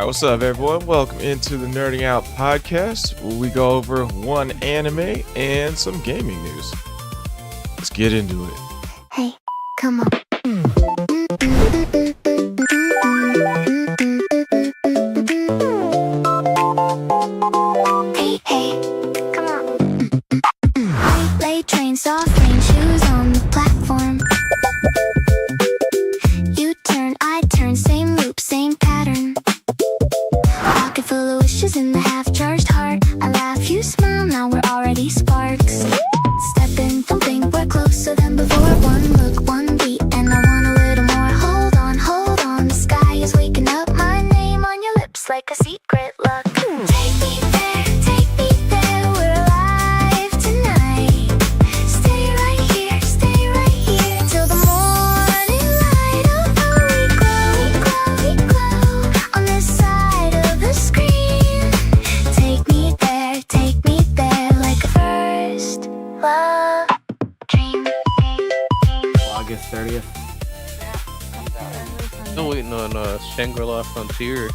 what's up, everyone? Welcome into the Nerding Out podcast, where we go over one anime and some gaming news. Let's get into it. Hey, come on. Hey, come on. Late train, soft rain, shoes on the platform. You turn, I turn, same loop, same pattern. Pocket full of wishes in the half-charged heart. I laugh, you smile, now we're already sparks. Step in, don't think we're closer than before. One look, one beat, and I want a little more. Hold on, the sky is waking up. My name on your lips like a secret look. Take me there, we're alive tonight. Stay right here, till the morning light. Oh, we glow, on this side of the screen. Take me there, like a first love dream. August 30th. Still waiting on Shangri-La Frontier.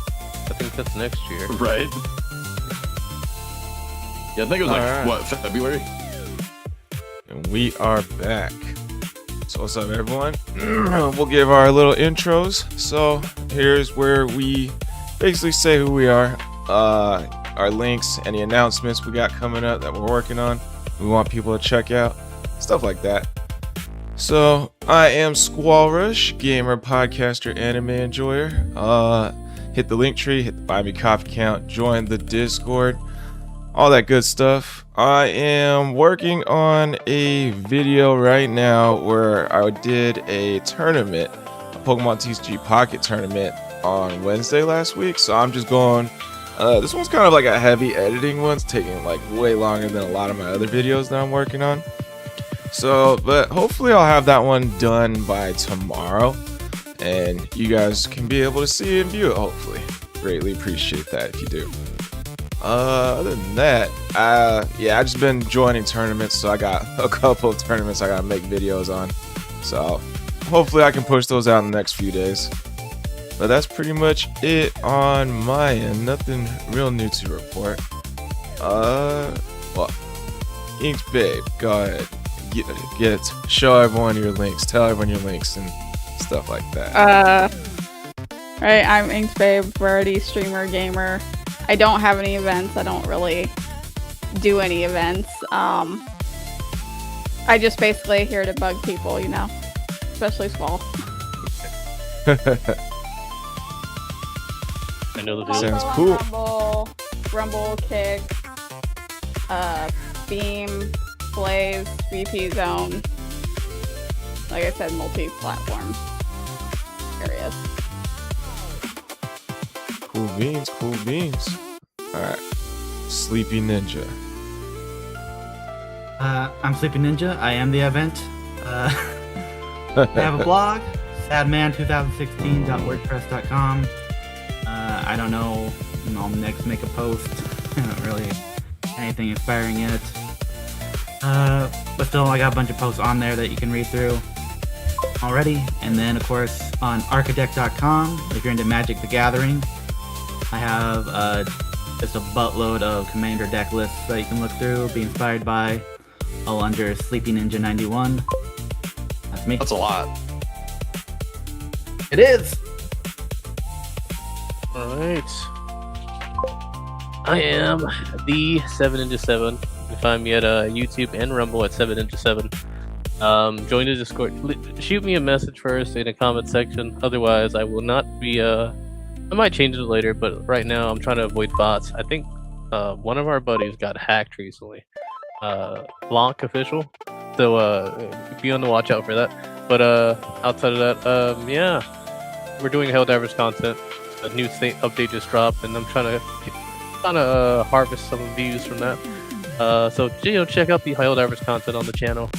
I think that's next year. Right. Yeah, I think it was Alright. February? And we are back. So what's up, everyone? We'll give our little intros. So here's where we basically say who we are, our links, any announcements we got coming up that we're working on, we want people to check out, stuff like that. So I am SquallRush, gamer, podcaster, anime enjoyer. Hit the link tree, hit the buy me coffee account, join the Discord, all that good stuff. I am working on a video right now where I did a tournament, a Pokemon TCG Pocket tournament on Wednesday last week. So I'm just going, this one's kind of like a heavy editing one. It's taking like way longer than a lot of my other videos that I'm working on. So, but hopefully I'll have that one done by tomorrow, and you guys can be able to see and view it, hopefully. Greatly appreciate that if you do. Other than that, I just been joining tournaments, so I got a couple of tournaments I gotta make videos on. So, hopefully I can push those out in the next few days. But that's pretty much it on my end. Nothing real new to report. Well, Inks Babe, go ahead. Get it. Show everyone your links. Tell everyone your links and stuff like that. Right, I'm Inks Babe, rarity streamer, gamer. I don't have any events. I don't really do any events. I just basically here to bug people, you know, especially Squall. I know the deal. Sounds cool. Rumble, Kick, Beam, Blaze, VP Zone. Like I said, multi-platform areas. Cool beans. Alright. Sleepy Ninja. I'm Sleepy Ninja. I am the event. I have a blog, sadman2016.wordpress.com. I don't know when I'll next make a post. I don't really anything inspiring yet. But still, I got a bunch of posts on there that you can read through already. And then, of course, on architect.com, if you're into Magic the Gathering, I have just a buttload of commander deck lists that you can look through, be inspired by, all under Sleepy Ninja 91. That's me. That's a lot. It is! Alright. I am the 7ninja7. You can find me at YouTube and Rumble at 7ninja7. Join the Discord. Shoot me a message first in the comment section. Otherwise, I will not be. I might change it later, but right now I'm trying to avoid bots. I think one of our buddies got hacked recently. Blanc official. So be on the watch out for that. But outside of that, yeah, we're doing Helldivers content. A new state update just dropped, and I'm trying to harvest some views from that. So check out the Helldivers content on the channel,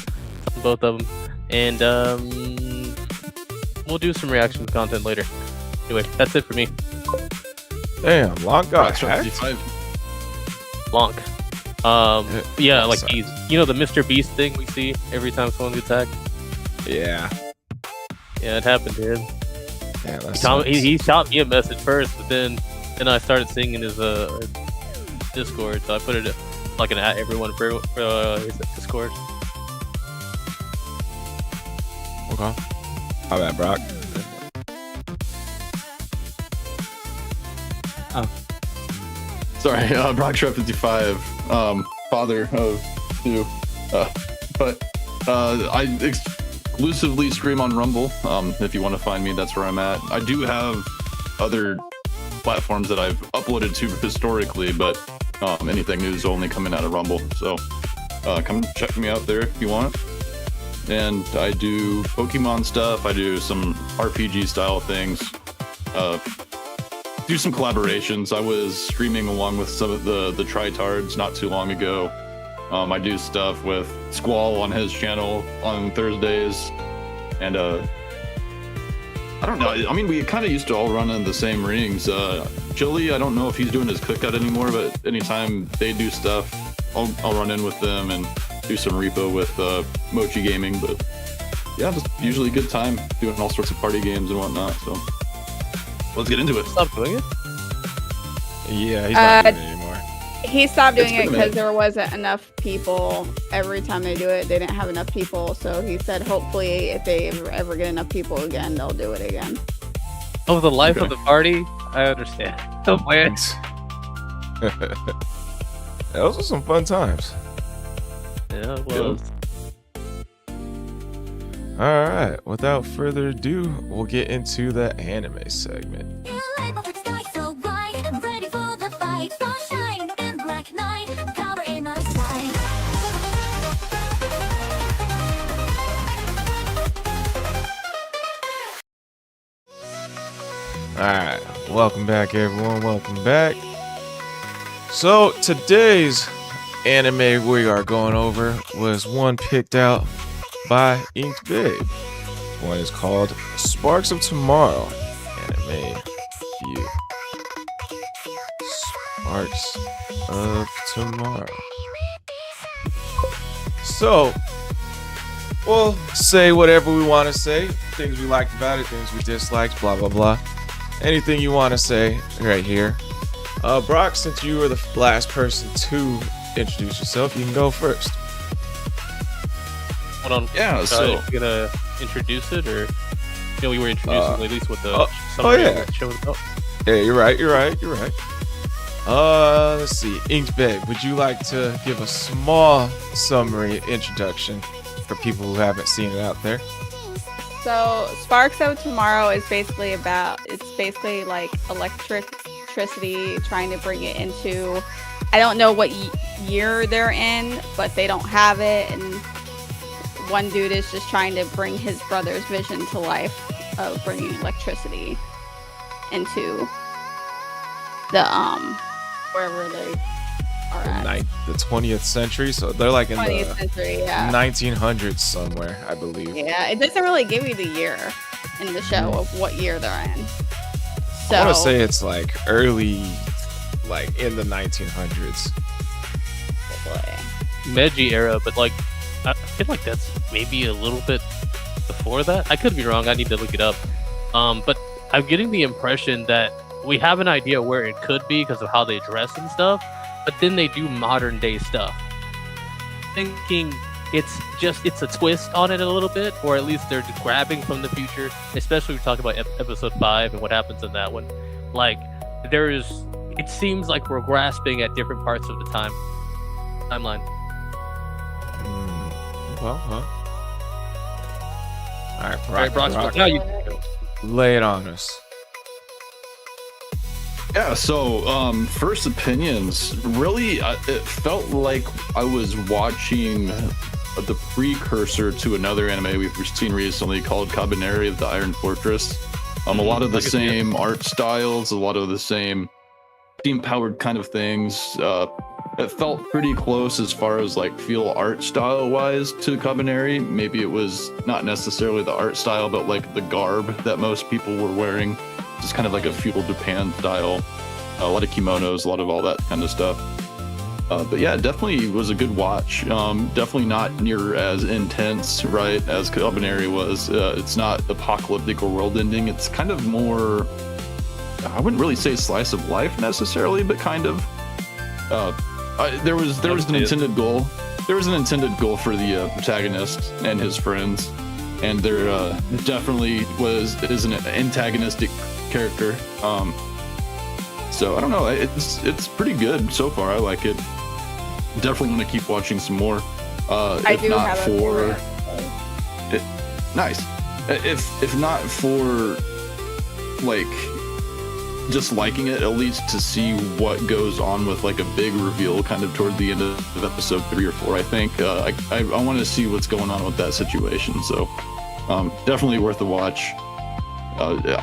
both of them, and we'll do some reaction content later. Anyway, that's it for me. Damn, Long got hacked. 55. Blanc. Yeah, like sorry. he's, the Mr. Beast thing we see every time someone gets hacked. Yeah. Yeah, it happened to him. Yeah, that's He shot me a message first, but then and I started seeing in his Discord, so I put it like an at everyone for his Discord. Okay. How about Brock? Sorry, Brock Shrub 55, father of two. But I exclusively stream on Rumble. If you want to find me, that's where I'm at. I do have other platforms that I've uploaded to historically, but anything new is only coming out of Rumble. So come check me out there if you want. And I do Pokemon stuff. I do some RPG style things. Do some collaborations. I was streaming along with some of the Tritards not too long ago. I do stuff with Squall on his channel on Thursdays, and I don't know. I mean, we kind of used to all run in the same rings. Chili, I don't know if he's doing his cookout anymore, but anytime they do stuff, I'll run in with them and do some repo with Mochi Gaming. But yeah, just usually a good time doing all sorts of party games and whatnot. So let's get into it. Stop doing it. Yeah, he's not doing it anymore. He stopped doing It's it been a because minute. there wasn't enough people. Every time they do it, they didn't have enough people. So he said, hopefully, if they ever get enough people again, they'll do it again. Oh, the life Okay. of the party. I understand. Oh man. Those were some fun times. Yeah, it was. All right, without further ado, we'll get into the anime segment. All right, welcome back, everyone. Welcome back. So today's anime we are going over was one picked out by Inked Babe. One is called Sparks of Tomorrow. Anime view. Sparks of Tomorrow. So, we'll say whatever we want to say. Things we liked about it, things we disliked, blah, blah, blah. Anything you want to say right here. Brock, since you were the last person to introduce yourself, you can go first. Hold on. Yeah, so You gonna introduce it, or we were introducing at least what the oh summary yeah. of the show was about. Yeah, you're right. Let's see. Inked Babe, would you like to give a small summary introduction for people who haven't seen it out there? So Sparks of Tomorrow is basically like electricity, trying to bring it into, I don't know what year they're in, but they don't have it, and one dude is just trying to bring his brother's vision to life of bringing electricity into the wherever they are at. The 20th century, so they're like in 20th the century, yeah. 1900s somewhere, I believe. Yeah, it doesn't really give you the year in the show of what year they're in. So I want to say it's like early, like in the 1900s. Meiji era, but like I feel like that's maybe a little bit before that. I could be wrong. I need to look it up. But I'm getting the impression that we have an idea where it could be because of how they dress and stuff, but then they do modern day stuff. Thinking it's a twist on it a little bit, or at least they're just grabbing from the future. Especially we talk about episode 5 and what happens in that one. Like it seems like we're grasping at different parts of the timeline. Well, huh? All right, All right, Brock. Now you. lay it on us. yeah, so first opinions. Really, it felt like I was watching the precursor to another anime we've seen recently called Cabaneri of the Iron Fortress. A lot of the same art styles, a lot of the same steam-powered kind of things. It felt pretty close as far as like feel art style wise to Cabaneri. Maybe it was not necessarily the art style, but like the garb that most people were wearing. Just kind of like a feudal Japan style. A lot of kimonos, a lot of all that kind of stuff. But yeah, definitely was a good watch. Definitely not near as intense, right, as Cabaneri was. It's not apocalyptic or world ending. It's kind of more I wouldn't really say slice of life necessarily, but kind of. There was an intended goal. There was an intended goal for the protagonist and his friends, and there definitely is an antagonistic character. So I don't know. It's pretty good so far. I like it. Definitely want to keep watching some more. I do have a favorite. Nice. If not for like just liking it, at least to see what goes on with like a big reveal kind of toward the end of episode 3 or 4. I think I want to see what's going on with that situation. So definitely worth a watch.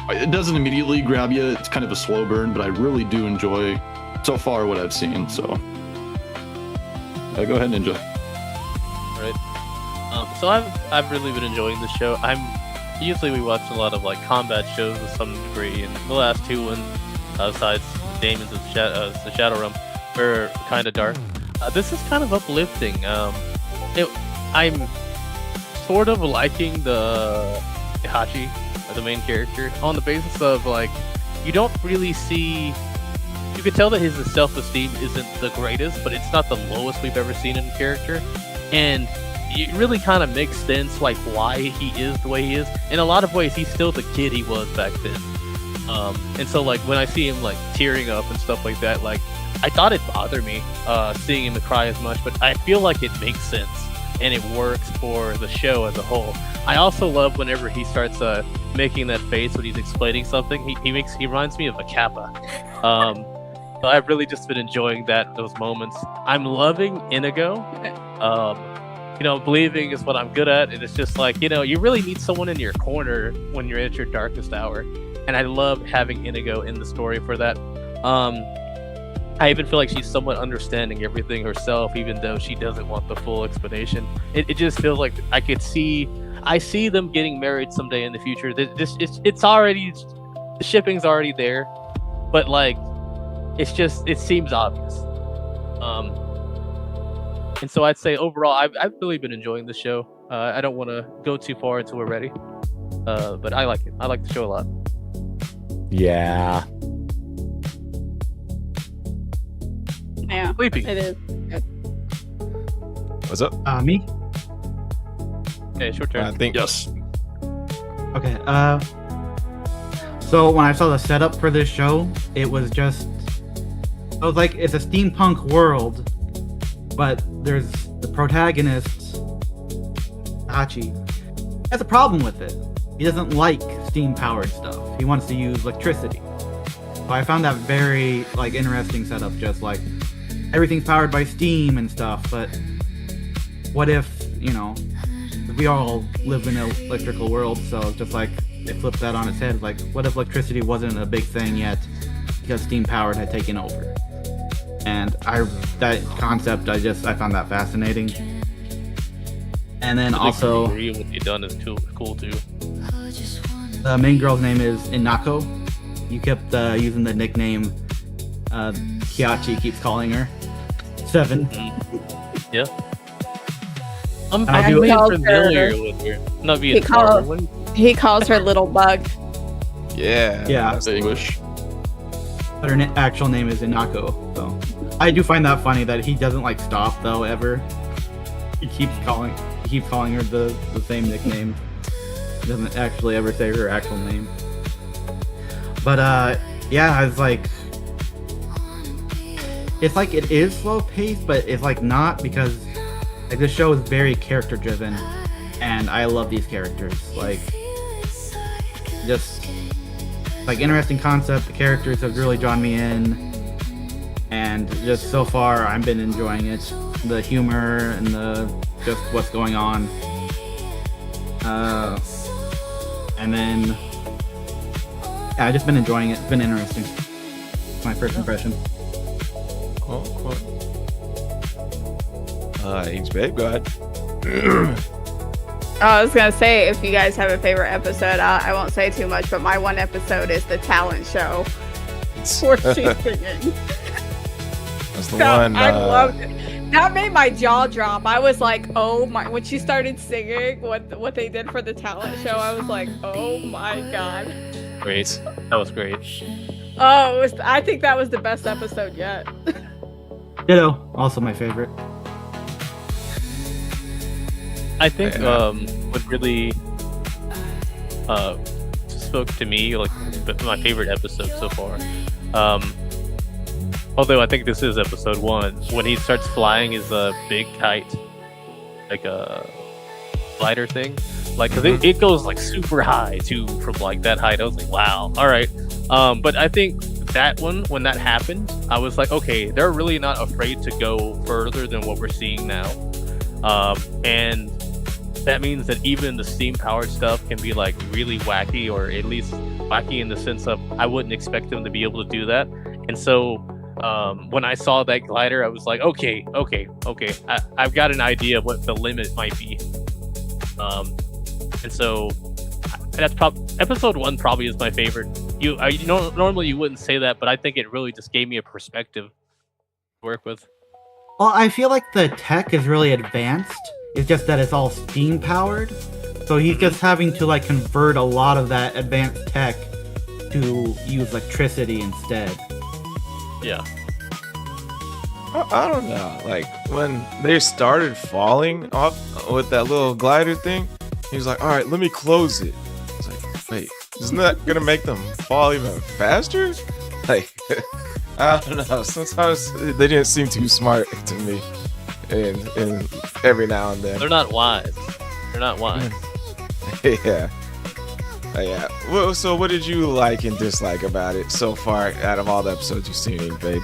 It doesn't immediately grab you. It's kind of a slow burn, but I really do enjoy so far what I've seen. So go ahead, Ninja. Right. So I've really been enjoying the show. Usually we watch a lot of like combat shows to some degree, and the last two ones, besides Daemons of the Shadow Realm, were kind of dark. This is kind of uplifting. I'm sort of liking the Hachi, the main character, on the basis of like you don't really see. You can tell that his self-esteem isn't the greatest, but it's not the lowest we've ever seen in a character, and it really kind of makes sense like why he is the way he is. In a lot of ways, he's still the kid he was back then. And so like when I see him like tearing up and stuff like that, like I thought it'd bother me seeing him cry as much, but I feel like it makes sense and it works for the show as a whole. I also love whenever he starts making that face when he's explaining something. He reminds me of a Kappa. So I've really just been enjoying those moments. I'm loving Inigo. Believing is what I'm good at, and it's just like, you really need someone in your corner when you're at your darkest hour, and I love having Inigo in the story for that. I even feel like she's somewhat understanding everything herself, even though she doesn't want the full explanation. It just feels like I see them getting married someday in the future. It's already, the shipping's already there, but like, it seems obvious. And so I'd say overall, I've really been enjoying the show. I don't want to go too far until we're ready, but I like it. I like the show a lot. Yeah. Yeah, Sleepy. it is. What's up? Me? Okay, short turn. I think Yes. Okay, so when I saw the setup for this show, it was like, it's a steampunk world, but there's the protagonist, Hachi, has a problem with it. He doesn't like steam-powered stuff. He wants to use electricity. So I found that very, like, interesting setup, just like, everything's powered by steam and stuff, but what if, we all live in an electrical world, so just like, it flipped that on its head, like, what if electricity wasn't a big thing yet, because steam-powered had taken over? And that concept, I found that fascinating. And then also, what they've done is cool too. the main girl's name is Inako. You kept using the nickname Kiachi keeps calling her. 7. Yeah. I'm I really calls familiar her- with her. Not being He calls her Little Bug. yeah. Yeah. that's The English. But her actual name is Inako. So I do find that funny that he doesn't like stop though ever. He keeps calling her the same nickname. He doesn't actually ever say her actual name. But yeah, it's like it is slow paced, but it's like not, because like this show is very character driven, and I love these characters. Like, just like interesting concept. The characters have really drawn me in, and just so far I've been enjoying it. The humor and just what's going on. And then yeah, I've just been enjoying it. It's been interesting. My first impression. Cool. Thanks, babe. Go ahead. I was gonna say, if you guys have a favorite episode, I won't say too much, but my one episode is the talent show where she's singing. That's the So, one. I loved it. That made my jaw drop. I was like, oh my, when she started singing what they did for the talent show, I was like, oh my god. Great. That was great. Oh, I think that was the best episode yet. Ditto, also my favorite. I think what really spoke to me, like my favorite episode so far. Although I think this is episode 1, when he starts flying his big kite, like a glider thing, like because it goes like super high too from like that height. I was like, wow, all right. But I think that one, when that happened, I was like, okay, they're really not afraid to go further than what we're seeing now, and that means that even the steam powered stuff can be like really wacky, or at least wacky in the sense of I wouldn't expect them to be able to do that. And so when I saw that glider, I was like, okay, I've got an idea of what the limit might be. And so that's episode 1 probably is my favorite. Normally you wouldn't say that, but I think it really just gave me a perspective to work with. Well, I feel like the tech is really advanced. It's just that it's all steam powered. So he's just having to like convert a lot of that advanced tech to use electricity instead. Yeah. I don't know. Like when they started falling off with that little glider thing, he was like, "All right, let me close it." It's like, wait, isn't that gonna make them fall even faster? Like, I don't know. Sometimes they didn't seem too smart to me, and every now and then. They're not wise. Yeah. Yeah. Well, so what did you like and dislike about it so far out of all the episodes you've seen, babe?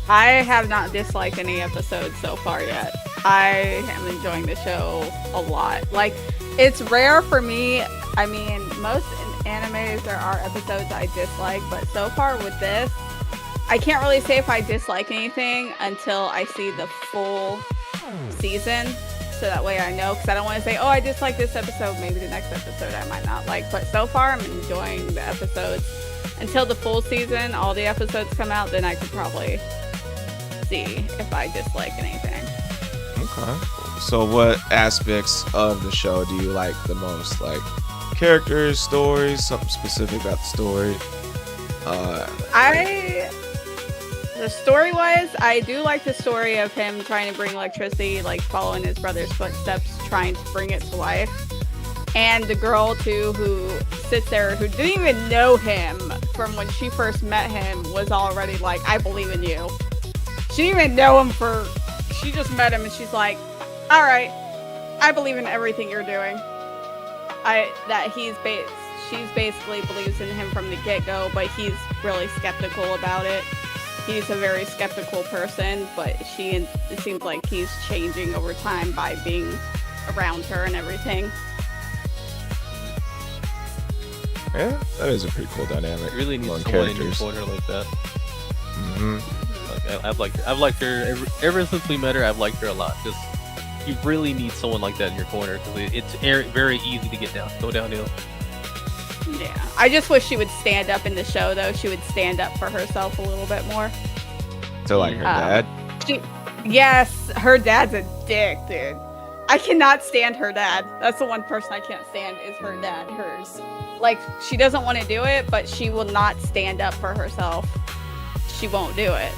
I have not disliked any episodes so far yet. I am enjoying the show a lot. Like, it's rare for me. I mean, most animes there are episodes I dislike, but so far with this, I can't really say if I dislike anything until I see the full season. So that way I know, because I don't want to say, oh, I dislike this episode, maybe the next episode I might not like. But so far I'm enjoying the episodes. Until the full season, all the episodes come out, then I could probably see if I dislike anything. Okay. So what aspects of the show do you like the most? Like characters, stories, something specific about the story? The story-wise, I do like the story of him trying to bring electricity, like following his brother's footsteps, trying to bring it to life. And the girl, too, who sits there, who didn't even know him from when she first met him, was already like, I believe in you. She didn't even know him she just met him and she's like, all right, I believe in everything you're doing. She's basically believes in him from the get-go, but he's really skeptical about it. He's a very skeptical person, but it seems like he's changing over time by being around her and everything. Yeah, that is a pretty cool dynamic. You really need among someone in your characters. corner like that. Mm-hmm. Like I've liked her ever since we met her. I've liked her a lot. Just you really need someone like that in your corner because it's very easy to go downhill. Yeah, I just wish she would stand up in the show, though. She would stand up for herself a little bit more. So like her dad? Yes, her dad's a dick, dude. I cannot stand her dad. That's the one person I can't stand is her dad, hers. Like, she doesn't want to do it, but she will not stand up for herself. She won't do it.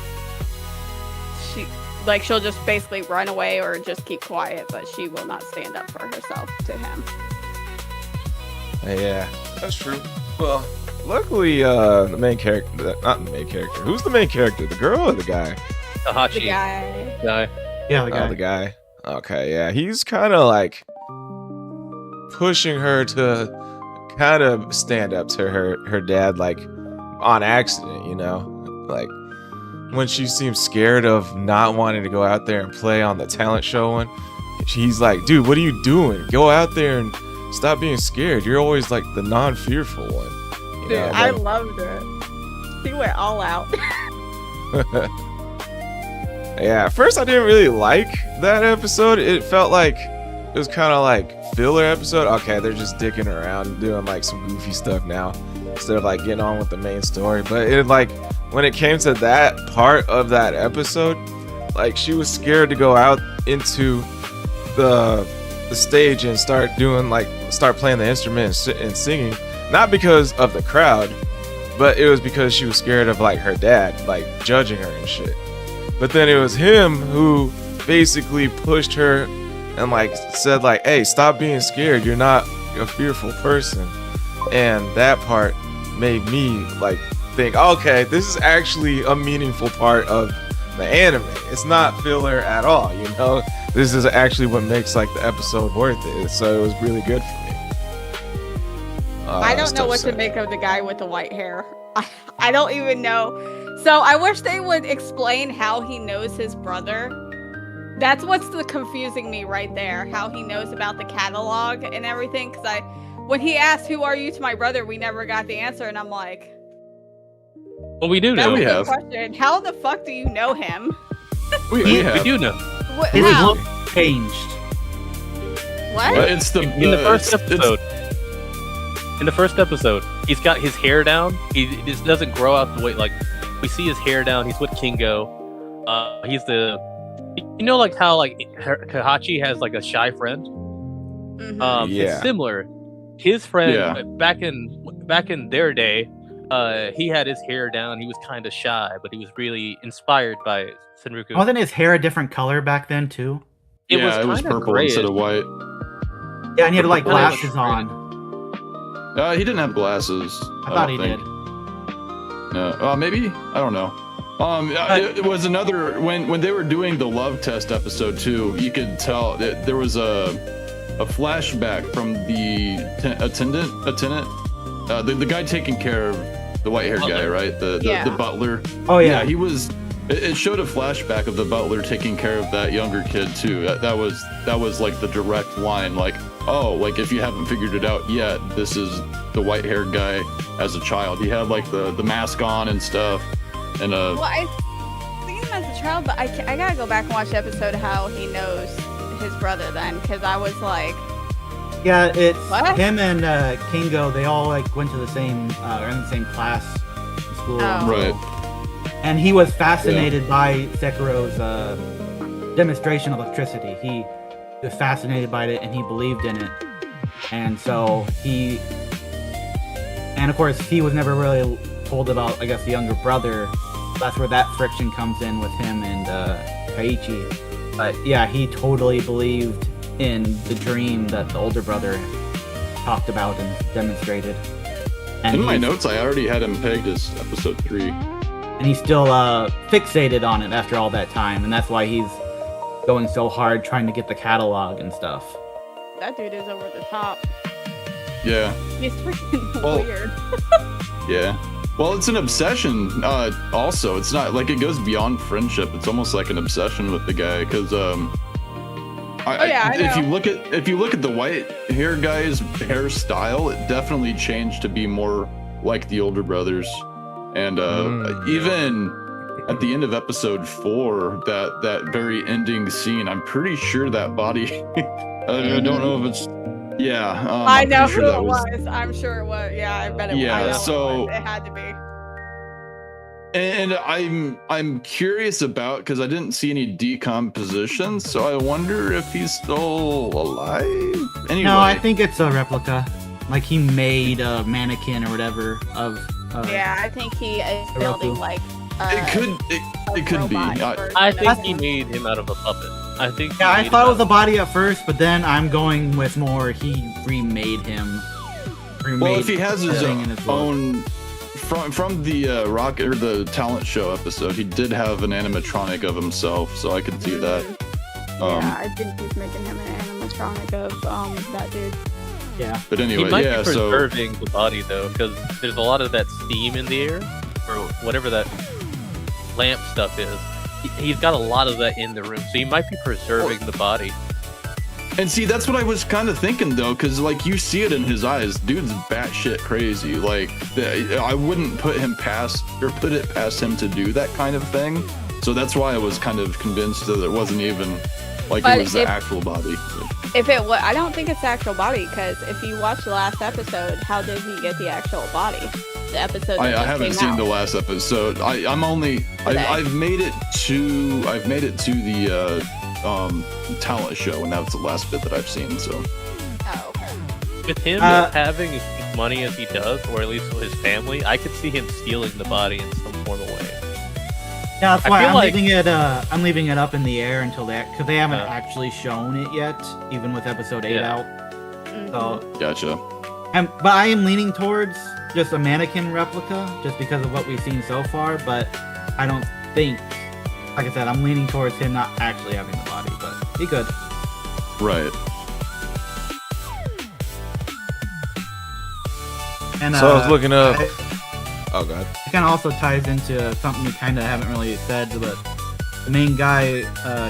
She'll just basically run away or just keep quiet, but she will not stand up for herself to him. Yeah, that's true. Well, luckily, the main character, not the main character. Who's the main character? The girl or the guy? Tahachi. The guy. Yeah, the guy. Oh, the guy. Okay, yeah. He's kind of like pushing her to kind of stand up to her dad, like on accident, you know? Like when she seems scared of not wanting to go out there and play on the talent show one, he's like, dude, what are you doing? Go out there and stop being scared. You're always like the non-fearful one. Dude, I loved it. He went all out. Yeah, at first I didn't really like that episode. It felt like it was kind of like filler episode. Okay, they're just dicking around doing like some goofy stuff now instead of like getting on with the main story. But it like when it came to that part of that episode, like she was scared to go out into the stage and start playing the instrument and singing, not because of the crowd, but it was because she was scared of like her dad like judging her and shit. But then it was him who basically pushed her and like said like, hey, stop being scared, you're not a fearful person. And that part made me like think, okay, this is actually a meaningful part of the anime. It's not filler at all, you know. This is actually what makes like the episode worth it. So it was really good for me. I don't know what to make of the guy with the white hair. I don't even know. So I wish they would explain how he knows his brother. That's what's confusing me right there. How he knows about the catalog and everything. Because when he asked, "Who are you to my brother?" we never got the answer, and I'm like, Well, we do "That's know. a we good have. question. How the fuck do you know him? We We have. do know. His How? look changed. What? But it's the In the first it's- episode. In the first episode, he's got his hair down. He just doesn't grow out the way. Like we see his hair down. He's with Kingo. He's the, you know, like how like Kahachi has like a shy friend. Mhm. Yeah. It's similar. His friend Yeah. back in their day, he had his hair down. He was kind of shy, but he was really inspired by Senruku. Wasn't his hair a different color back then too? It yeah, it was kinda purple grayish. instead of white. Yeah, and he had like Purple. glasses on. He didn't have glasses. I thought he don't think. did. No, maybe, I don't know. It was another when they were doing the love test episode too. You could tell that there was a flashback from the attendant, the guy taking care of the white-haired guy, Butler. right? The Yeah. butler. Oh yeah. He was. It showed a flashback of the butler taking care of that younger kid too. That was like the direct line, like, oh, like if you haven't figured it out yet, this is the white-haired guy as a child. He had like the mask on and stuff, and Well, I seen him as a child, but I gotta go back and watch the episode how he knows his brother then, because I was like, Yeah, it's What? him and Kingo. They all like went to the same, are in the same class in school. Oh. Right. And he was fascinated by Sekuro's demonstration of electricity. He was fascinated by it, and he believed in it. And so and of course, he was never really told about, I guess, the younger brother. That's where that friction comes in with him and Kaiichi. But yeah, he totally believed in the dream that the older brother talked about and demonstrated. And In my he's- notes, I already had him pegged as episode 3. and he's still fixated on it after all that time, and that's why he's going so hard trying to get the catalog and stuff. that dude is over the top. Yeah, He's freaking Well- weird. yeah. Well, it's an obsession. Also, it's not like it goes beyond friendship. It's almost like an obsession with the guy. Because I if you know. look at the white hair guy's hairstyle, it definitely changed to be more like the older brothers. And even at the end of episode 4, that very ending scene, I'm pretty sure that body. I don't know if it's. Yeah, I I'm know pretty who sure that it was. I'm sure it was. Yeah, I bet it was. Yeah, I know so- it had to be. And I'm curious about, because I didn't see any decomposition, so I wonder if he's still alive. Anyway, No, I think it's a replica. Like he made a mannequin or whatever of. Yeah, I think he is Roku. building like. it could be. robot I- version I of think it. he made him out of a puppet. I think. Yeah, I he thought it made was a body at first, but then I'm going with more. He remade him. Well, if he has his everything in his look. own from the rock or the talent show episode, he did have an animatronic of himself, so I could see that. Yeah, I think he's making him an animatronic of that dude. Yeah. But He anyway, might yeah. be So preserving the body though, because there's a lot of that steam in the air, or whatever that lamp stuff is. He's got a lot of that in the room, so he might be preserving the body. and see, that's what I was kind of thinking though, because like you see it in his eyes, dude's batshit crazy. Like I wouldn't put it past him to do that kind of thing. So that's why I was kind of convinced that it wasn't even like But it was the if- actual body. If it was, I don't think it's the actual body, because if you watch the last episode, how did he get the actual body? The episode. That I just haven't came seen out. the last episode. I've made it to the talent show, and that's the last bit that I've seen. So Oh, okay. With him having as much money as he does, or at least with his family, I could see him stealing the body in some form of way. Yeah, that's I why feel I'm like- leaving it. I'm leaving it up in the air until because they haven't Yeah. actually shown it yet, even with episode 8 Yeah. out. So, Gotcha. but I am leaning towards just a mannequin replica, just because of what we've seen so far. But I don't think, like I said, I'm leaning towards him not actually having the body, but he could. Right. And So I was looking up. It Oh god. kind of also ties into something we kind of haven't really said, but the main guy,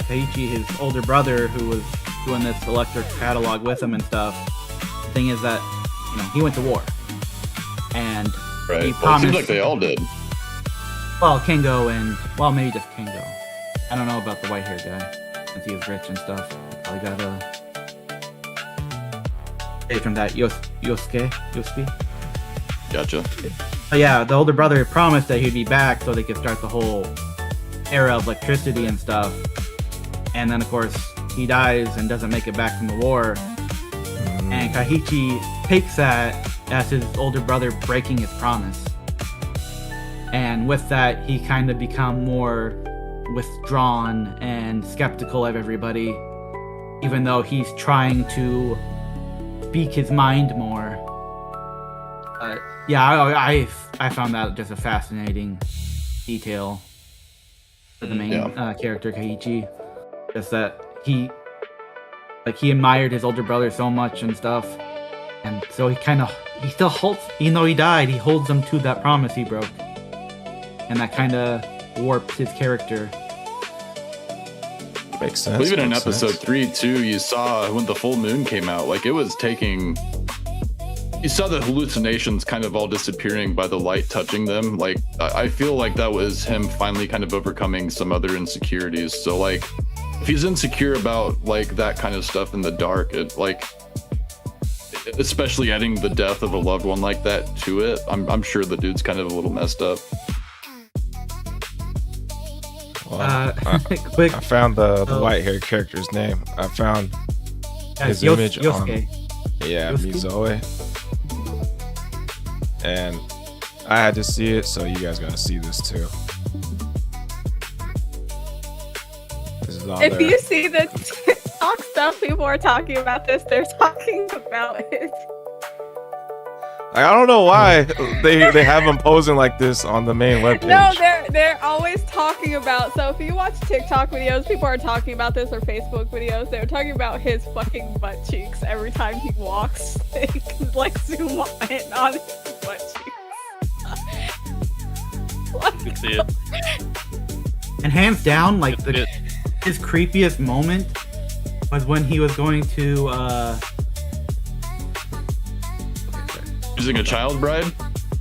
Kaiichi, his older brother, who was doing this electric catalog with him and stuff. The thing is that, he went to war, and Right. he Well, it promised. seems like they all did. Well, Kengo and maybe just Kengo. I don't know about the white hair guy, since he was rich and stuff. Probably got from that Yosuke. Gotcha. But yeah, the older brother promised that he'd be back so they could start the whole era of electricity and stuff. And then, of course, he dies and doesn't make it back from the war. And Kaiichi takes that as his older brother breaking his promise. And with that, he kind of become more withdrawn and skeptical of everybody, even though he's trying to speak his mind more. Yeah, I found that just a fascinating detail for the main character Kaiichi. Just that he admired his older brother so much and stuff, and so he still holds, even though he died, he holds him to that promise he broke, and that kind of warped his character. Makes sense. Well, even in makes episode sense. 3 too, you saw when the full moon came out, like it was taking. You saw the hallucinations kind of all disappearing by the light touching them. Like I feel like that was him finally kind of overcoming some other insecurities. So like, if he's insecure about like that kind of stuff in the dark, it like, especially adding the death of a loved one like that to it, I'm sure the dude's kind of a little messed up. Well, Quick, I found the white haired character's name. I found his image on Yosuke. Mizoe. And I had to see it, so you guys gotta see this too. This is on If there. you see the TikTok stuff people are talking about this, they're talking about it. Like, I don't know why they have him posing like this on the main webpage. No, they're always talking about. So if you watch TikTok videos, people are talking about this, or Facebook videos. They're talking about his fucking butt cheeks every time he walks. They can like zoom in on his butt cheeks. You can see it. And hands down, like It's it. his creepiest moment was when he was going to Using a child bride?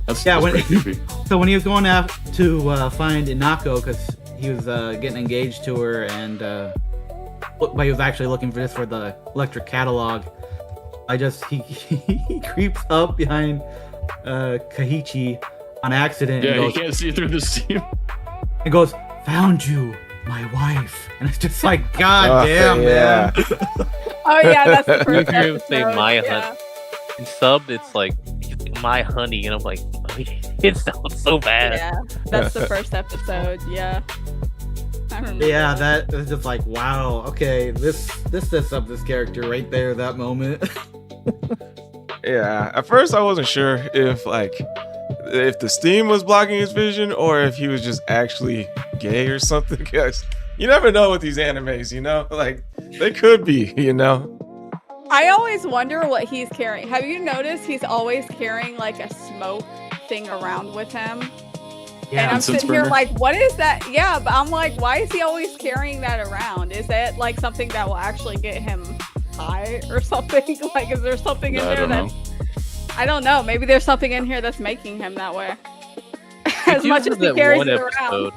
That's when pretty creepy. so when he was going out to find Inako, because he was getting engaged to her, and but he was actually looking for the electric catalog. He creeps up behind Kaiichi on accident Yeah, and he goes, can't see through the steam. and goes, "Found you, my wife," and it's just like, God damn, yeah. man. Oh yeah, that's the You first hear him say episode. my Yeah. honey. In subbed, it's like my honey, and I'm like, it sounds so bad. Yeah, that's the first episode. Yeah, I remember. Yeah, that was just like, wow. Okay, this sets up this character right there. That moment. Yeah. At first, I wasn't sure if the steam was blocking his vision or if he was just actually gay or something. Because you never know with these animes, like they could be, I always wonder what he's carrying. Have you noticed he's always carrying like a smoke thing around with him? And I'm Incense sitting here burner? like, what is that? Yeah, but I'm like, why is he always carrying that around? Is it like something that will actually get him high or something? Like, is there something in I there don't that know. I don't know? Maybe there's something in here that's making him that way. We As do much have as he that carries one it around. episode.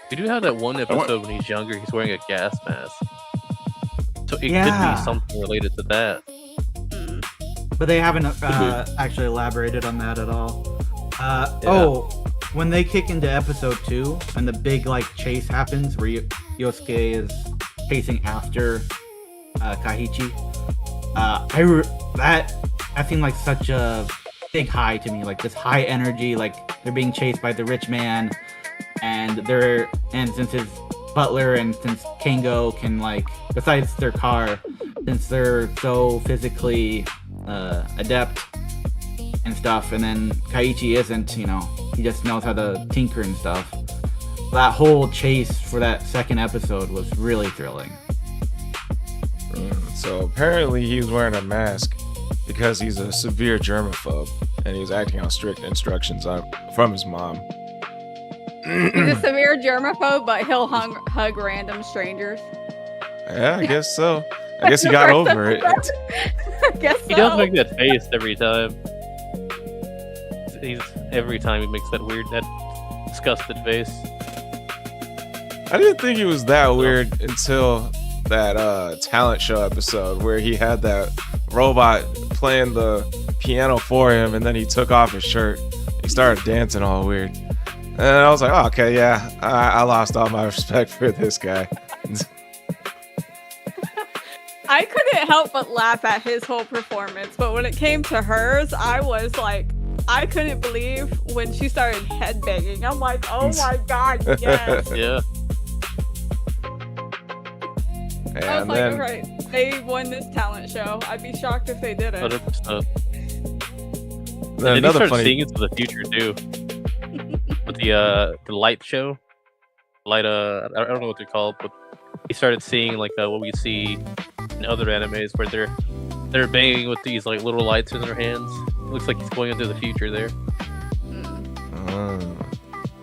We do have that one episode when he's younger. He's wearing a gas mask, so it could Yeah. be something related to that. But they haven't actually elaborated on that at all. Oh, when they kick into episode 2 and the big chase happens where Yosuke is chasing after Kaiichi, That seemed like such a big high to me, like this high energy, like they're being chased by the rich man, and since his butler and since Kango can, like, besides their car, since they're so physically adept and stuff, and then Kaiichi isn't, he just knows how to tinker and stuff. That whole chase for that second episode was really thrilling. So apparently he was wearing a mask because he's a severe germaphobe, and he was acting on strict instructions from his mom. He's a severe germaphobe, but he'll hug random strangers. Yeah, I guess so. I guess he got over it. I guess so. He does make that face every time. Every time he makes that disgusted face. I didn't think he was that weird until that talent show episode where he had that robot playing the piano for him, and then he took off his shirt. He started dancing all weird. And I was like, oh, okay, yeah, I lost all my respect for this guy. I couldn't help but laugh at his whole performance, but when it came to hers, I was like, I couldn't believe when she started headbanging. I'm like, oh my god, yes. Yeah. I was like, all right, they won this talent show. I'd be shocked if they didn't. 100%. Then And he another started funny. seeing into the future too. With the light show, I don't know what they're called, but he started seeing like what we see in other animes where they're banging with these like little lights in their hands. It looks like he's going into the future there.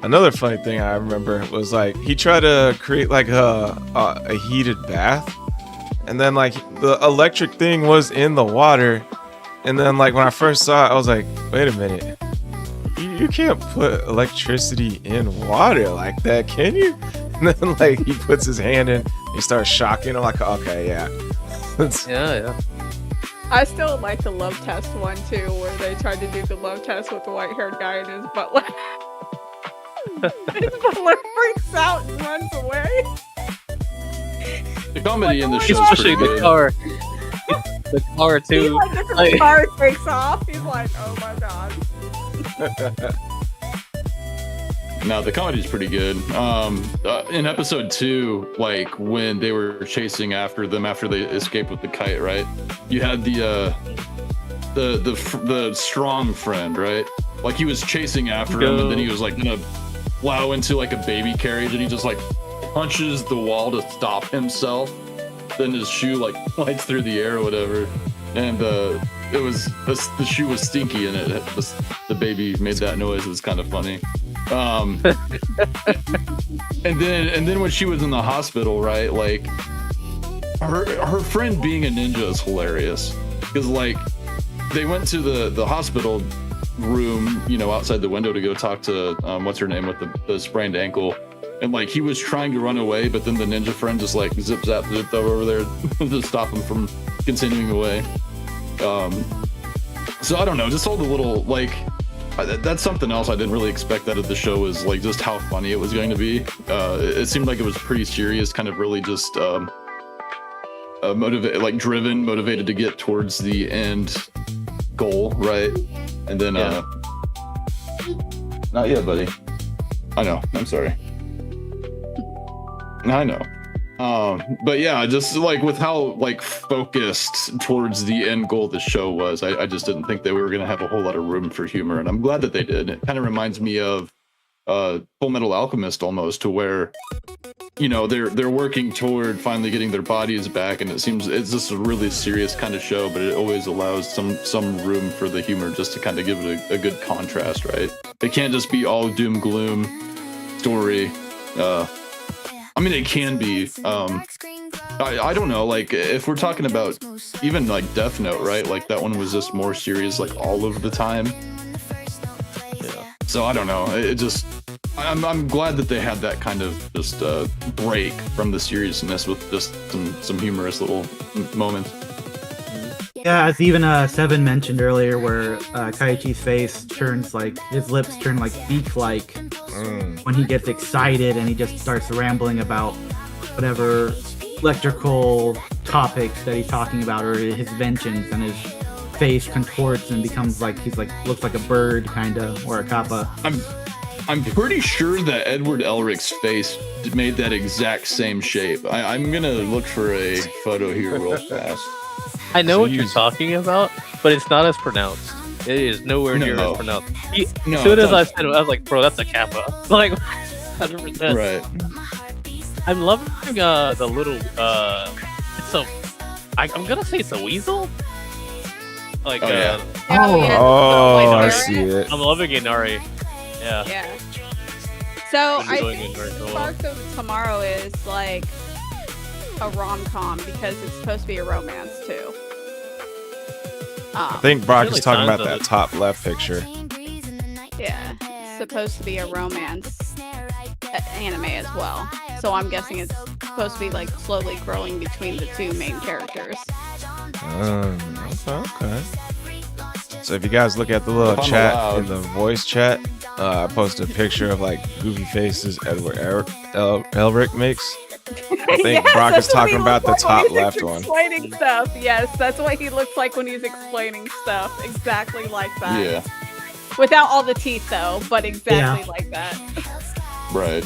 Another funny thing I remember was like he tried to create like a heated bath, and then like the electric thing was in the water, and then like when I first saw it, I was like, wait a minute, you can't put electricity in water like that, can you? And then like he puts his hand in, he starts shocking. I'm like, okay, yeah. Yeah. I still like the love test one too, where they tried to do the love test with the white-haired guy and his butler. His butler freaks out and runs away. The comedy in the show is Especially pretty the good. car. The car He too. like gets his Like- car takes off. He's like, oh my god. No, the comedy's pretty good. In episode 2, like when they were chasing after them after they escaped with the kite, right? You had the strong friend, right? Like he was chasing after him, and then he was like gonna plow into like a baby carriage, and he just like punches the wall to stop himself. Then his shoe like flies through the air or whatever, and the shoe was stinky, and the baby made that noise. It was kind of funny. And then when she was in the hospital, right? Like her friend being a ninja is hilarious, because like they went to the hospital room, outside the window to go talk to what's her name with the sprained ankle, and like he was trying to run away, but then the ninja friend just like zipped over there to stop him from continuing away. So I don't know, just all the little like. That's something else I didn't really expect out of the show, is like just how funny it was going to be. It seemed like it was pretty serious, kind of really just motivated to get towards the end goal, right? And then not yet, buddy. I know. I'm sorry. I know. But yeah, just like with how like focused towards the end goal the show was, I just didn't think that we were gonna have a whole lot of room for humor, and I'm glad that they did. It kind of reminds me of Full Metal Alchemist almost, to where they're working toward finally getting their bodies back, and it seems it's just a really serious kind of show, but it always allows some room for the humor just to kind of give it a good contrast, right? It can't just be all doom gloom story. I mean, it can be. I don't know. Like, if we're talking about even like Death Note, right? Like that one was just more serious, like all of the time. Yeah. So I don't know. It just, I'm glad that they had that kind of just break from the seriousness with just some humorous little moments. Yeah, as even Seven mentioned earlier, where Kaiichi's face turns like, his lips turn like beak-like when he gets excited, and he just starts rambling about whatever electrical topics that he's talking about, or his vengeance, and his face contorts and becomes like looks like a bird kind of, or a kappa. I'm pretty sure that Edward Elric's face made that exact same shape. I'm gonna look for a photo here real fast. I know what you're talking about, but it's not as pronounced. It is nowhere near as pronounced. As soon as I said it, I was like, bro, that's a kappa. Like, 100%. Right. I'm loving the little, I'm gonna say it's a weasel? Like, yeah. I see it. I'm loving Inari. Yeah. Yeah. So This is I going think in very cool. Sparks of Tomorrow is like a rom-com because it's supposed to be a romance too. I think Brock really is talking sounds about of that it. top left picture. Yeah, it's supposed to be a romance anime as well. So I'm guessing it's supposed to be like slowly growing between the two main characters. Okay. So if you guys look at the little If I'm chat allowed. in the voice chat, I posted a picture of like goofy faces Edward Elric makes. I think Brock is that's what talking he about the looks like top when left he's one. explaining stuff. Yes, that's what he looks like when he's explaining stuff. Exactly like that. Yeah. Without all the teeth though, but exactly Yeah. like that. Right.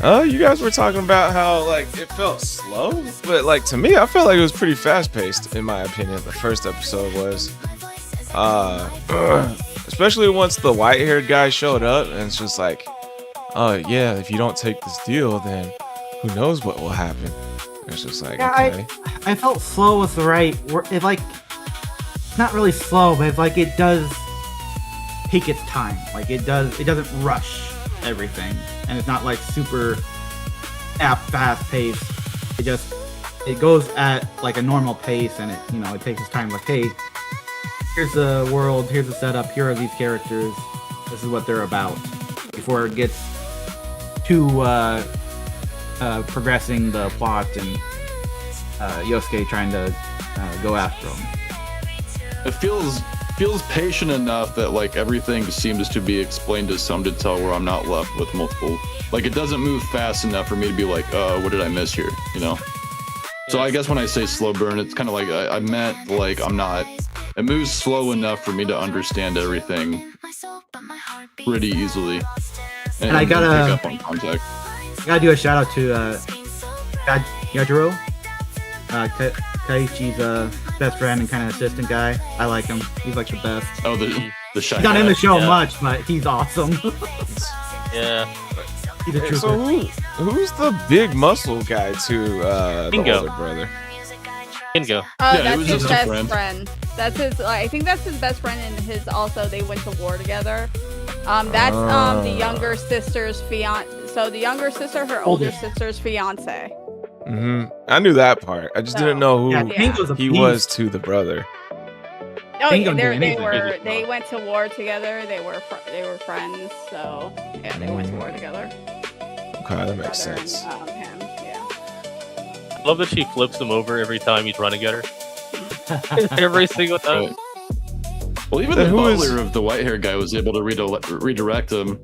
Oh, you guys were talking about how like it felt slow, but like to me, I felt like it was pretty fast paced. In my opinion, the first episode was, especially once the white haired guy showed up, and it's just like, oh yeah, if you don't take this deal, then who knows what will happen. It's just like, Yeah, okay, I felt slow was the right word. It like, it's not really slow, but it's like it does take its time. Like it doesn't rush everything, and it's not like super fast paced. It goes at like a normal pace, and it takes its time. Like, hey, here's the world, here's the setup, here are these characters, this is what they're about, before it gets too progressing the plot and Yosuke trying to go after him. It feels patient enough that like everything seems to be explained to some detail where I'm not left with multiple. Like it doesn't move fast enough for me to be like, what did I miss here? You know. So I guess when I say slow burn, it's kind of like I meant like I'm not. It moves slow enough for me to understand everything pretty easily. And I gotta- pick up on context. I gotta do a shout out to Yajiro, Kaiichi's best friend and kind of assistant guy. I like him. He's like the best. Oh, the shy He's not in guy. the show Yeah. much, but he's awesome. Yeah. He's a Hey, trooper. so who's the big muscle guy to the Bingo. older brother? Kingo. Oh, Yeah, it that's was his just a best friend. friend. That's his. I think that's his best friend, and his also they went to war together. That's the younger sister's fiance. So the younger sister, her older Oldest. sister's fiance. I knew that part. I just didn't know who Yeah, Kingo's a he beast. was to the brother. Oh, Bingo yeah, do anything. they went to war together. They were friends. So yeah, they went to war together. Okay, that makes Brother and, sense. him, yeah. I love that she flips him over every time he's running at her. Every single time. Right. Well, even Then the who is- butler of the white-haired guy was able to redirect him.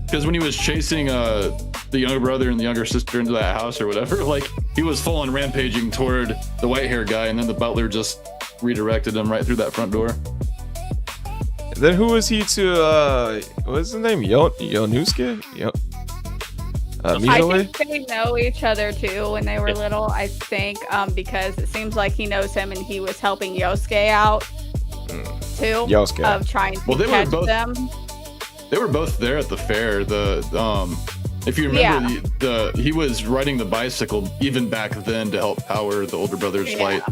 Because when he was chasing the younger brother and the younger sister into that house or whatever, like he was full on rampaging toward the white-haired guy, and then the butler just redirected him right through that front door. Then who was he to what's his name? Yonusuke? I Mizoe? think they know each other too when they were little. I think because it seems like he knows him and he was helping Yosuke out too Yosuke. of trying to Well, they were catch both- them. They were both there at the fair. If you remember, he was riding the bicycle even back then to help power the older brother's Yeah. flight.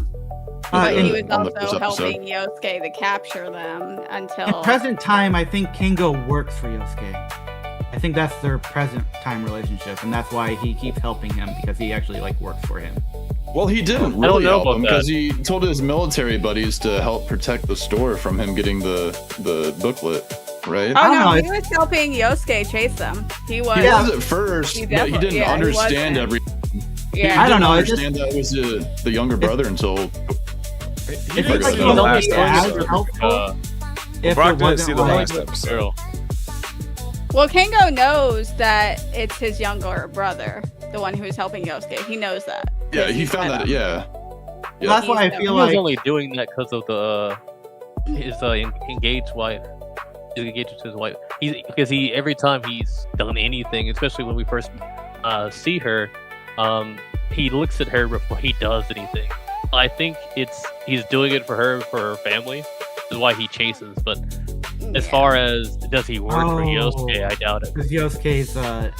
But he was on the first also episode. helping Yosuke to capture them until At present time, I think Kingo works for Yosuke. I think that's their present time relationship, and that's why he keeps helping him, because he actually like works for him. Well, he didn't I don't really know help about him that. because he told his military buddies to help protect the store from him getting the booklet, right? Oh I don't no, know, he was helping Yosuke chase them. He was. He was at first, He but he definitely- didn't yeah, he understand wasn't. everything. Yeah. I don't know, it Understand that was the younger brother until He It's didn't like see he the don't last be as episode. helpful if Brock it didn't wasn't see the like, last episode. Girl. Well, Kengo knows that it's his younger brother, the one who's helping Yosuke. He knows that. Yeah, he found that. Yeah. Well, that's why I He feel He was like only doing that because of the his engaged wife. He's engaged to his wife. Because every time he's done anything, especially when we first see her, he looks at her before he does anything. I think he's doing it for her family. Is why he chases. But as far as does he work for Yosuke, I doubt it. because Yosuke's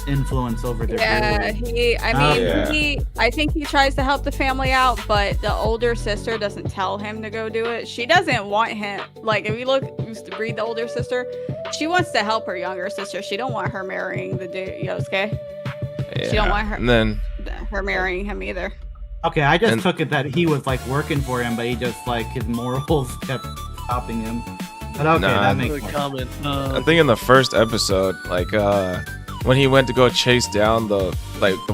influence over their Yeah, family. I think he tries to help the family out, but the older sister doesn't tell him to go do it. She doesn't want him. Like, if you read the older sister, she wants to help her younger sister. She don't want her marrying the dude Yosuke. Yeah. She don't want her And then her marrying him either. Okay, I just took it that he was like working for him, but he just like his morals kept stopping him. But okay, Nah, that makes Good sense. comment. I think in the first episode, like when he went to go chase down the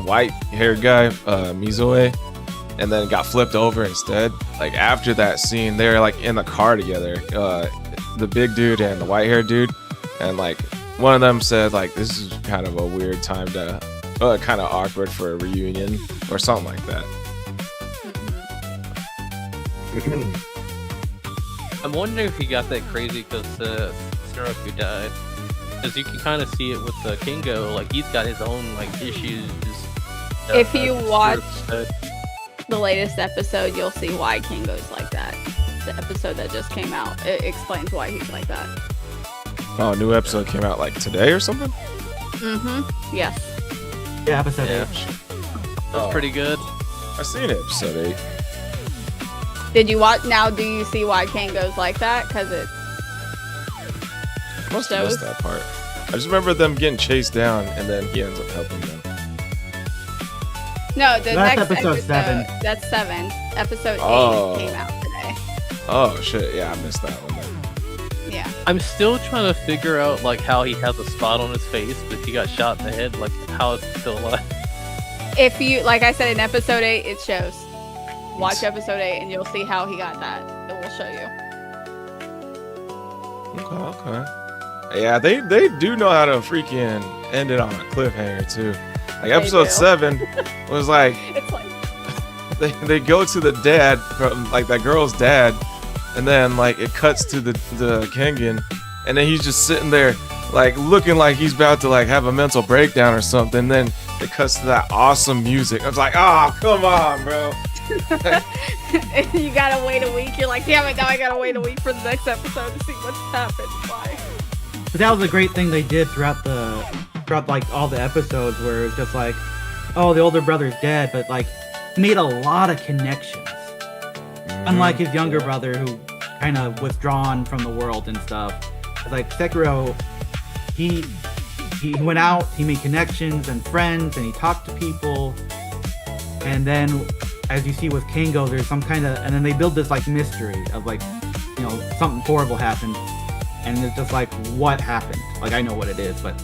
white-haired guy, Mizoe, and then got flipped over instead. Like after that scene, they're like in the car together, the big dude and the white-haired dude, and like one of them said like this is kind of a weird time to, kind of awkward for a reunion or something like that. I'm wondering if he got that crazy because Snoruku died. Because you can kind of see it with Kingo, like he's got his own like issues. If you watch uh, the latest episode, you'll see why Kingo's like that. The episode that just came out, it explains why he's like that. Oh, a new episode came out like today or something. Yes. Yeah, episode Yeah. 8. That's pretty good. I seen episode 8. Did you watch? Now, do you see why Kango's like that? Because it. Must have missed that part. I just remember them getting chased down, and then he ends up helping them. No, the That's next episode 7. That's 7. Episode 8 came out today. Oh shit! Yeah, I missed that one. Then. Yeah. I'm still trying to figure out like how he has a spot on his face, but he got shot in the head. Like how is he still alive? If you, like I said in episode 8, it shows. Watch episode 8 and you'll see how he got that. It will show you. Okay. Yeah, they do know how to freaking end it on a cliffhanger too. Like episode do. 7 was like It's like they go to the dad from like that girl's dad, and then like it cuts to the Kengan, and then he's just sitting there like looking like he's about to like have a mental breakdown or something. Then it cuts to that awesome music. I was like, oh come on, bro. you gotta wait a week. You're like, damn it, now I gotta wait a week for the next episode to see what's happened. Why? But that was a great thing they did throughout like all the episodes, where it's just like, oh, the older brother's dead, but like made a lot of connections. Unlike his younger brother, who kind of withdrawn from the world and stuff. It's like Sekiro, he went out, he made connections and friends, and he talked to people. And then, as you see with Kango, there's some kind of, and then they build this like mystery of like, you know, something horrible happened, and it's just like, what happened? Like, I know what it is, but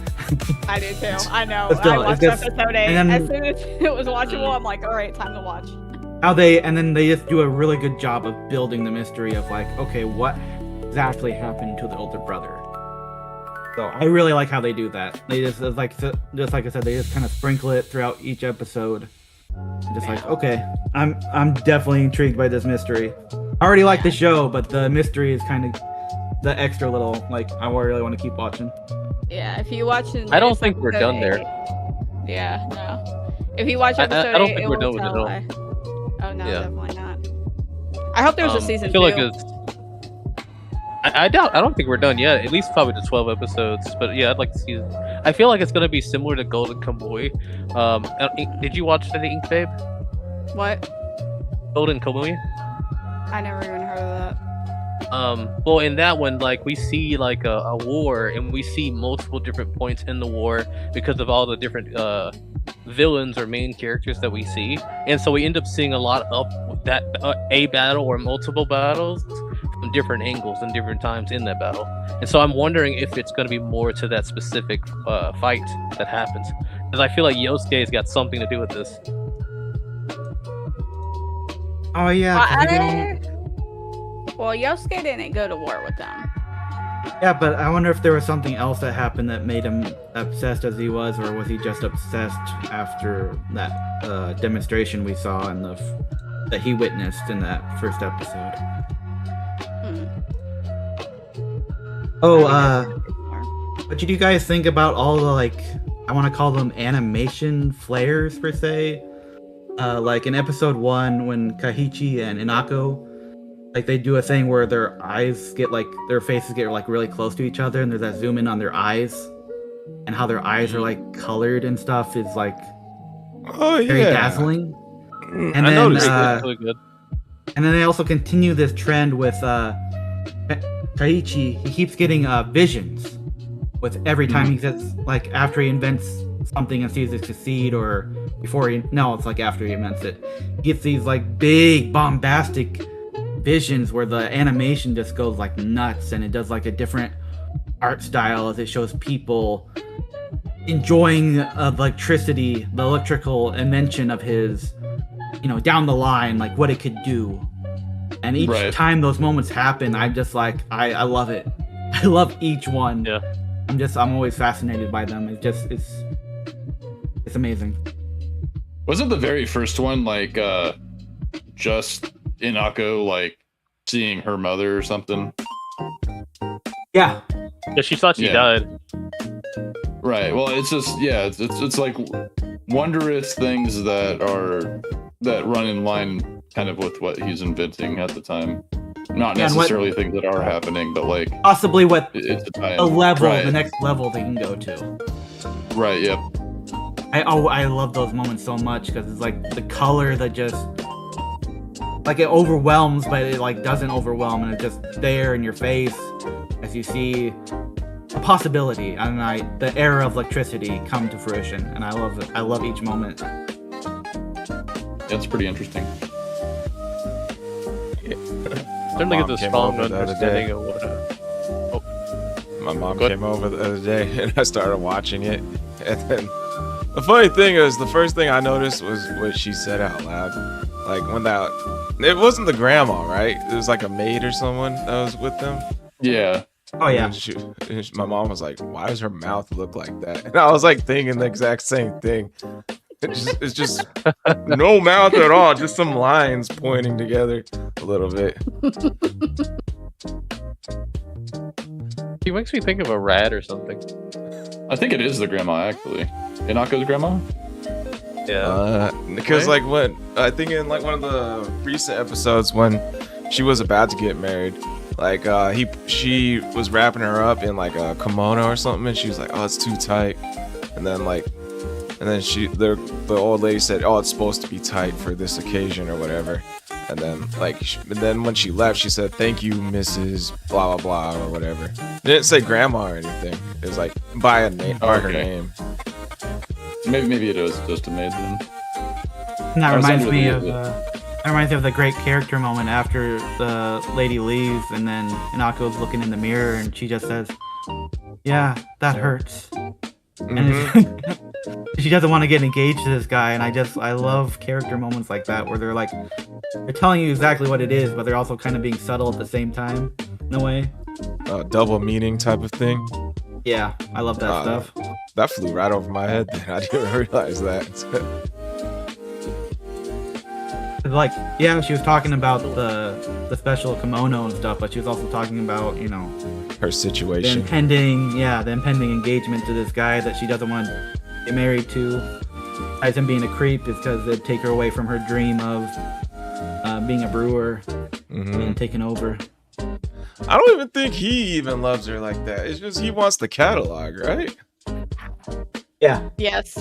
I do too. I know. But still, I watched it's just- episode 8. and then- As soon as it was watchable, I'm like, all right, time to watch. and then they just do a really good job of building the mystery of like, okay, what exactly happened to the older brother? So I really like how they do that. They just like I said, they just kind of sprinkle it throughout each episode. Just like, okay, I'm definitely intrigued by this mystery. I already like the show, but the mystery is kind of the extra little, like, I really want to keep watching. Yeah, if you watch I don't think we're done there. Yeah, no. If you watch episode 8, I don't think it we're will done with it tell all. why. Oh no, Yeah. definitely not. I hope there's a season I feel 2. like it's. I don't think we're done yet. At least probably the 12 episodes. But yeah, I'd like to see. I feel like it's gonna be similar to Golden Kamuy. Did you watch the Ink Babe? What? Golden Kamuy? I never even heard of that. Well, in that one, like we see like a war, and we see multiple different points in the war because of all the different villains or main characters that we see, and so we end up seeing a lot of that a battle or multiple battles from different angles and different times in that battle. And so I'm wondering if it's going to be more to that specific fight that happens, because I feel like Yosuke's got something to do with this. Oh yeah. 'cause he Well, Yosuke didn't go to war with them. Yeah, but I wonder if there was something else that happened that made him obsessed as he was, or was he just obsessed after that demonstration we saw in that he witnessed in that first episode? What did you guys think about all the, like, I want to call them animation flares per se? Like in episode 1 when Kahichi and Inako, like, they do a thing where their eyes get, like, their faces get, like, really close to each other, and there's that zoom in on their eyes, and how their eyes are, like, colored and stuff is, like, very dazzling. And I then, noticed That's really good. and then they also continue this trend with Kaiichi. He keeps getting visions with every time he gets, like, after he invents something and sees it succeed, or before it's like after he invents it. He gets these, like, big, bombastic visions where the animation just goes, like, nuts, and it does, like, a different art style as it shows people enjoying the electrical invention of his, down the line, like, what it could do. And each time those moments happen, I'm just like, I love it. I love each one. Yeah. I'm always fascinated by them. It's amazing. Wasn't the very first one like just Inako like seeing her mother or something? Yeah. Yeah, she thought she died. Right. Well, it's just it's like wondrous things that run in line kind of with what he's inventing at the time. Not necessarily things that are happening, but like possibly what it's the level, the next level they can go to. Right. Yep. I love those moments so much because it's like the color that just, like, it overwhelms, but it, like, doesn't overwhelm, and it's just there in your face as you see a possibility and the era of electricity come to fruition, and I love it. I love each moment. That's pretty interesting. Certainly get the strong understanding of what. My mom came over the other day, and I started watching it, and then the funny thing is, the first thing I noticed was what she said out loud. Like, when it wasn't the grandma, right? It was like a maid or someone that was with them. Yeah. Oh yeah. My mom was like, "Why does her mouth look like that?" And I was like thinking the exact same thing. It's just no mouth at all, just some lines pointing together a little bit. He makes me think of a rat or something. I think it is the grandma, actually. Inako's grandma? Yeah. Because like when I think in like one of the recent episodes when she was about to get married, like she was wrapping her up in like a kimono or something, and she was like, "Oh, it's too tight," and then the old lady said, "Oh, it's supposed to be tight for this occasion or whatever," and then when she left, she said, "Thank you, Mrs. blah blah blah" or whatever. It didn't say grandma or anything. It was like by a name, by her name. Maybe it was just a maid then. And that reminds me of the great character moment after the lady leaves, and then Inako's looking in the mirror, and she just says, "Yeah, that hurts." And she doesn't want to get engaged to this guy, and I love character moments like that where they're telling you exactly what it is, but they're also kind of being subtle at the same time, in a way. Double meaning type of thing. Yeah, I love that stuff. That flew right over my head. I didn't realize that. Like, yeah, she was talking about the special kimono and stuff, but she was also talking about, her situation. The impending engagement to this guy that she doesn't want to get married to. Besides him being a creep, is because it'd take her away from her dream of being a brewer and taking over. I don't even think he even loves her like that. It's just he wants the catalog, right? Yeah. Yes.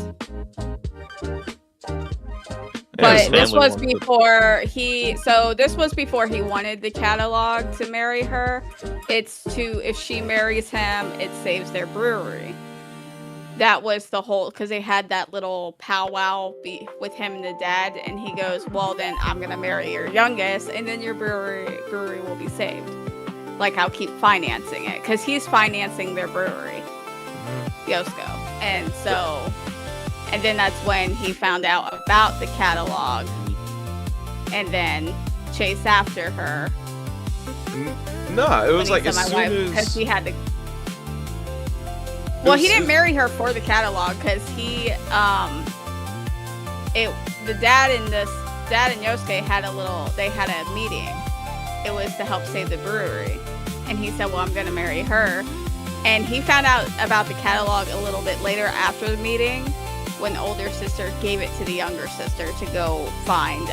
But this was before he wanted the catalog to marry her. If she marries him, it saves their brewery. That was the whole, because they had that little powwow with him and the dad, and he goes, "Well, then I'm gonna marry your youngest, and then your brewery will be saved. Like, I'll keep financing it," because he's financing their brewery, Yosko, and so. And then that's when he found out about the catalog and then chased after her. No, it was when like he said as my soon wife, because as he had to. Well, he was- didn't marry her for the catalog because the dad and Yosuke had a meeting. It was to help save the brewery, and he said, "Well, I'm gonna marry her," and he found out about the catalog a little bit later after the meeting, when the older sister gave it to the younger sister to go find.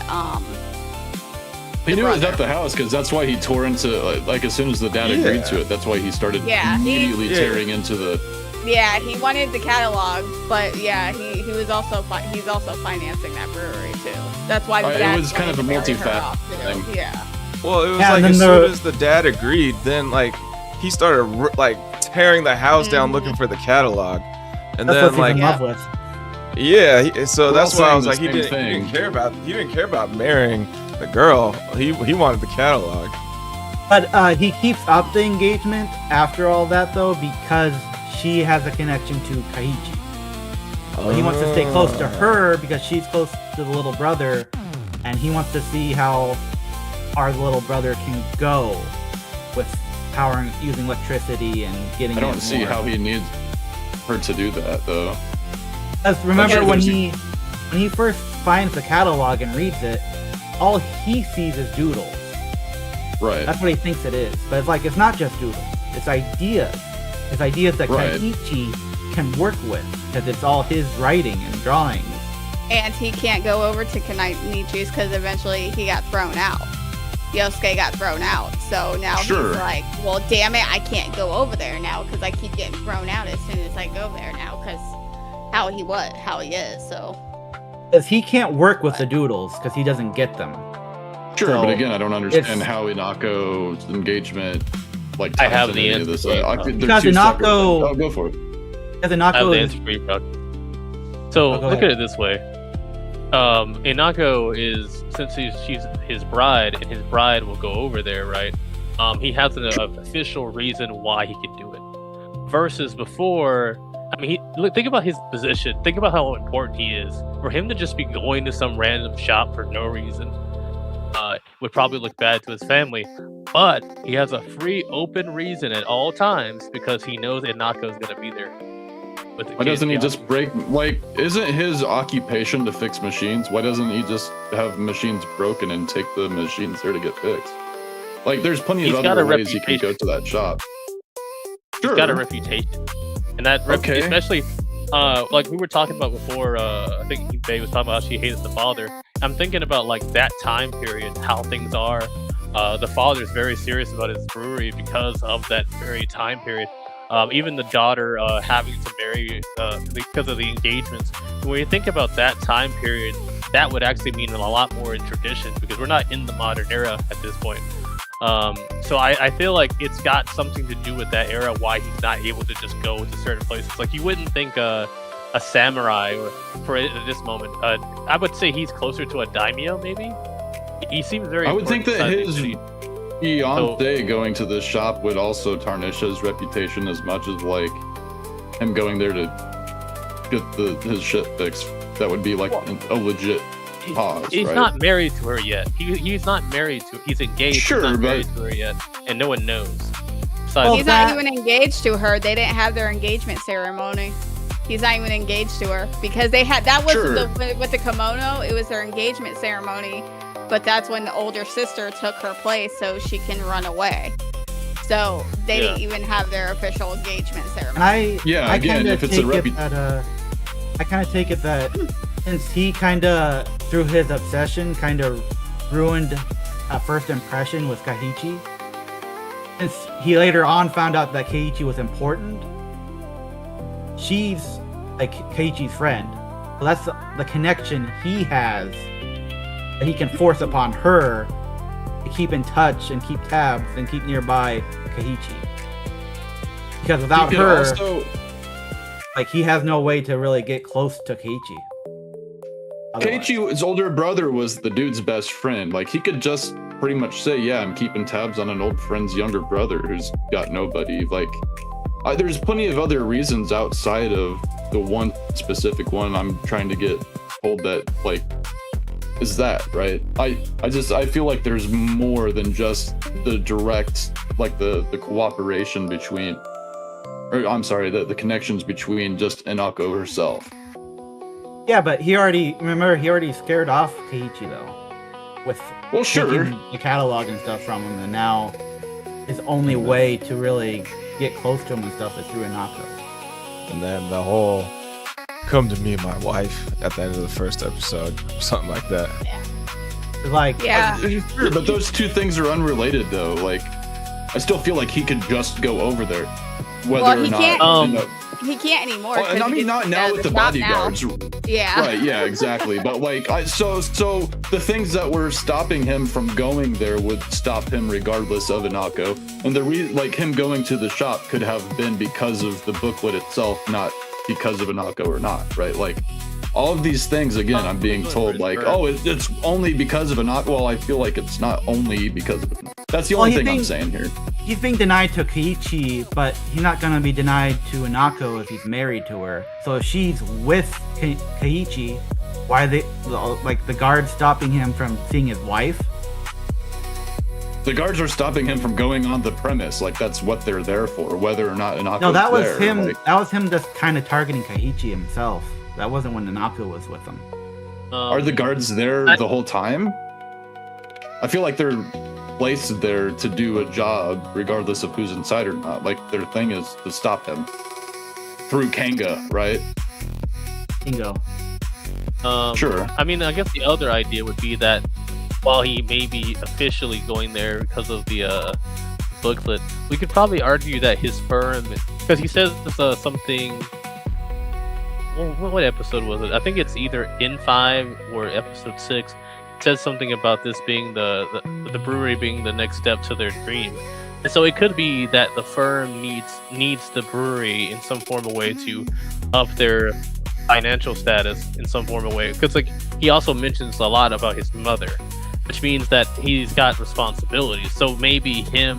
He knew it was brother. at the house because that's why he tore into like as soon as the dad Yeah. agreed to it. That's why he started immediately tearing into the. Yeah, he wanted the catalog, but yeah, he was also he's also financing that brewery too. That's why the It dad was kind of a wanted to marry her multifaceted off, too. thing. Yeah. well, it was Yeah, like and as then soon as the dad agreed, then like he started like tearing the house down Mhm. looking for the catalog, and That's then what he's like in love with. yeah, so We're that's all why I saying was the like he same didn't thing. he didn't care about marrying the girl. He wanted the catalog. But he keeps up the engagement after all that though because she has a connection to Kaiichi. But he wants to stay close to her because she's close to the little brother, and he wants to see how our little brother can go with using electricity and getting. I don't it see more. how he needs her to do that though. Because remember Okay, when there's- he first finds the catalog and reads it, all he sees is doodles. Right. That's what he thinks it is. But it's like it's not just doodles. It's ideas. It's ideas that Right. Kaiichi can work with because it's all his writing and drawings. And he can't go over to Kenichi's because eventually he got thrown out. Yosuke got thrown out, so now Sure. he's like, well, damn it, I can't go over there now because I keep getting thrown out as soon as I go there now because how he is. So Because he can't work with the doodles because he doesn't get them. Sure, So, but again, I don't understand it's- how Inako's engagement like I ties have into the any of answer this. for you, They're Because two separate Inako- things. Oh, go for it. Because I have Inako the is answer for you, Chuck. So Oh, go look ahead. at it this way. Inako is, since she's his bride, and his bride will go over there, right? He has an official reason why he can do it. Versus before, I mean, think about his position. Think about how important he is. For him to just be going to some random shop for no reason would probably look bad to his family. But he has a free, open reason at all times because he knows Inako's going to be there. With the Why kid, doesn't he yeah. just break? Like, isn't his occupation to fix machines? Why doesn't he just have machines broken and take the machines there to get fixed? Like, there's plenty He's of got other a ways he can go to that shop. He's got a reputation, and that Okay. especially like we were talking about before. I think Faye was talking about how she hated the father. I'm thinking about like that time period, how things are. The father's very serious about his brewery because of that very time period. Even the daughter having to marry because of the engagements. When you think about that time period, that would actually mean a lot more in tradition because we're not in the modern era at this point. So I feel like it's got something to do with that era why he's not able to just go to certain places. Like you wouldn't think a samurai for at this moment. I would say he's closer to a daimyo maybe. He seems very. I would think that important his inside fiance going to this shop would also tarnish his reputation as much as like him going there to get his shit fixed. That would be like a legit cause, He's right? not married to her yet. He's not married to. He's engaged. Sure, he's not but- married to her yet, and no one knows. Besides, Well, he's not even engaged to her. They didn't have their engagement ceremony. He's not even engaged to her because they had that was Sure. with the kimono. It was their engagement ceremony, but that's when the older sister took her place so she can run away. So they didn't even have their official engagement ceremony. Yeah, I again, kinda if it's a take it that, I kind of take it that since he kind of, through his obsession, kind of ruined a first impression with Kaiichi. Since he later on found out that Keiichi was important, she's like Keiichi's friend. So that's the connection he has that he can force upon her to keep in touch and keep tabs and keep nearby Keiichi. Because He without could her, also, like he has no way to really get close to Keiichi. Otherwise. Keiichi's older brother was the dude's best friend. Like he could just pretty much say, "Yeah, I'm keeping tabs on an old friend's younger brother who's got nobody." Like, there's plenty of other reasons outside of the one specific one. I'm trying to get told that like is that, right? I feel like there's more than just the direct, like the cooperation between, or I'm sorry, the connections between just Inako herself. Yeah, but he already scared off Keiichi though, with Well, sure. taking the catalog and stuff from him, and now his only way to really get close to him and stuff is through Inako. And then the whole come to me and my wife at the end of the first episode, something like that. It's like, Yeah. Sure, but those two things are unrelated though. Like, I still feel like he could just go over there, whether Well, or he not. can't- He can't anymore. Well, and 'cause I mean, he's not now at with the shop now. bodyguards. Yeah. Right, yeah, exactly. But like, so the things that were stopping him from going there would stop him regardless of Inako. And like him going to the shop could have been because of the booklet itself, not because of Inako or not, right? Like, all of these things, again, I'm being told like, oh, it's only because of Inako. Well, I feel like it's not only because of Inako. That's the only thing I'm saying here. He's being denied to Keiichi, but he's not gonna be denied to Inako if he's married to her. So if she's with Keiichi, why are they like the guards stopping him from seeing his wife? The guards are stopping him from going on the premise. Like, that's what they're there for, whether or not Inako's No, that was there. him. Like, That was him just kind of targeting Keiichi himself. That wasn't when Inako was with him. are the guards there the whole time? I feel like they're placed there to do a job regardless of who's inside or not. Like, their thing is to stop him through Kanga, right? Bingo. Sure. I mean, I guess the other idea would be that while he may be officially going there because of the booklet, we could probably argue that his firm, because he says something. Well, what episode was it? I think it's either in 5 or episode 6. It says something about this being the brewery being the next step to their dream. And so it could be that the firm needs the brewery in some form of way to up their financial status in some form of way. Because like he also mentions a lot about his mother, which means that he's got responsibilities. So maybe him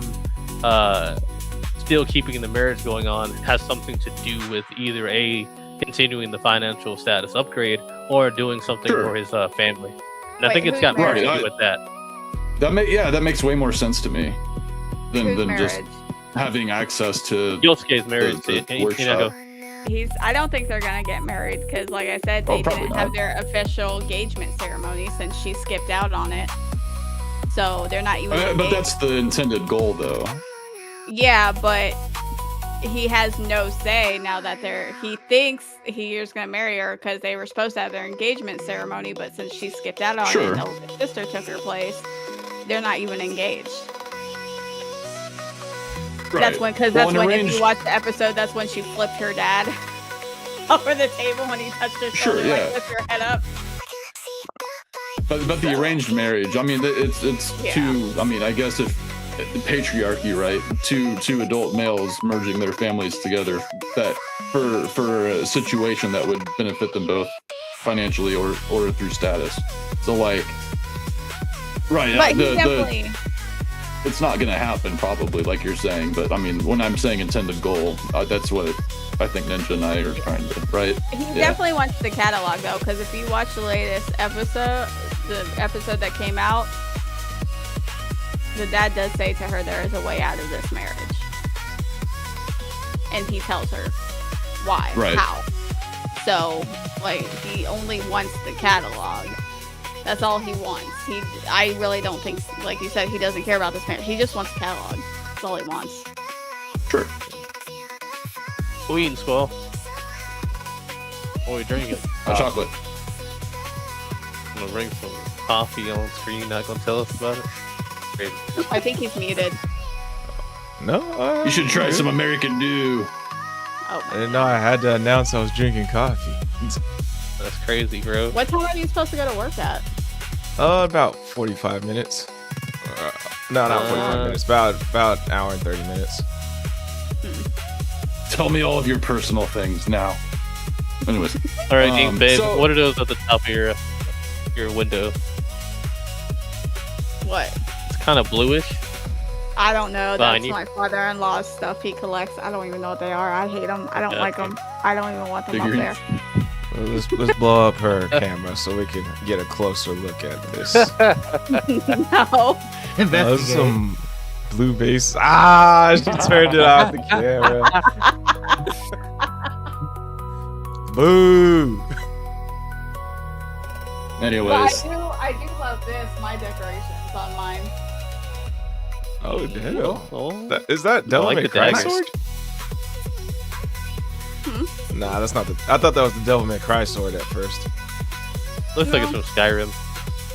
still keeping the marriage going on has something to do with either continuing the financial status upgrade or doing something for his family. And I think it's got more to do with that. That makes way more sense to me than Whose just marriage? having access to Yosuke's married to workshop. Inako. I don't think they're gonna get married because, like I said, they probably didn't not. have their official engagement ceremony since she skipped out on it. So they're not even. But engaged. that's the intended goal, though. Yeah, but he has no say now that he thinks he's gonna marry her because they were supposed to have their engagement ceremony, but since she skipped out on it, and the older sister took her place, they're not even engaged. Right. That's when, if you watch the episode, that's when she flipped her dad over the table when he touched her shoulder, like lift her head up. But the arranged marriage, I mean, it's two. I mean, I guess if patriarchy, right? Two adult males merging their families together, that for a situation that would benefit them both financially or through status. So like, right? But he definitely. It's not going to happen, probably, like you're saying. But I mean, when I'm saying intended goal, that's what I think Ninja and I are trying to, right? He definitely wants the catalog, though, because if you watch the latest episode, the episode that came out, the dad does say to her there is a way out of this marriage. And he tells her why, how. So, like, he only wants the catalog. That's all he wants. I really don't think, like you said, he doesn't care about this marriage. He just wants the catalog. That's all he wants. Sure. What are we eating, Squall? What are we drinking? Chocolate. I'm gonna bring some coffee on screen. You're not gonna tell us about it? Great. I think he's muted. No, you should try some American Dew. Oh. I didn't know I had to announce I was drinking coffee. That's crazy, bro. What time are you supposed to go to work at? About 45 minutes. No, not 45 minutes. About an hour and 30 minutes. Tell me all of your personal things now. Anyways. All right, Ink babe. So- What are those at the top of your window? What? It's kind of bluish. I don't know. Fine, That's my father-in-law's stuff he collects. I don't even know what they are. I hate them. I don't like them. I don't even want them up there. Let's blow up her camera so we can get a closer look at this. No. Those Investigate. some blue base. Ah, she turned it off the camera. Boo. Anyways, I do love this. My decorations on mine. Oh damn. Oh, Is that Devil like May the Cry daggers. sword? Nah, that's not the. I thought that was the Devil May Cry sword at first. looks like it's from Skyrim.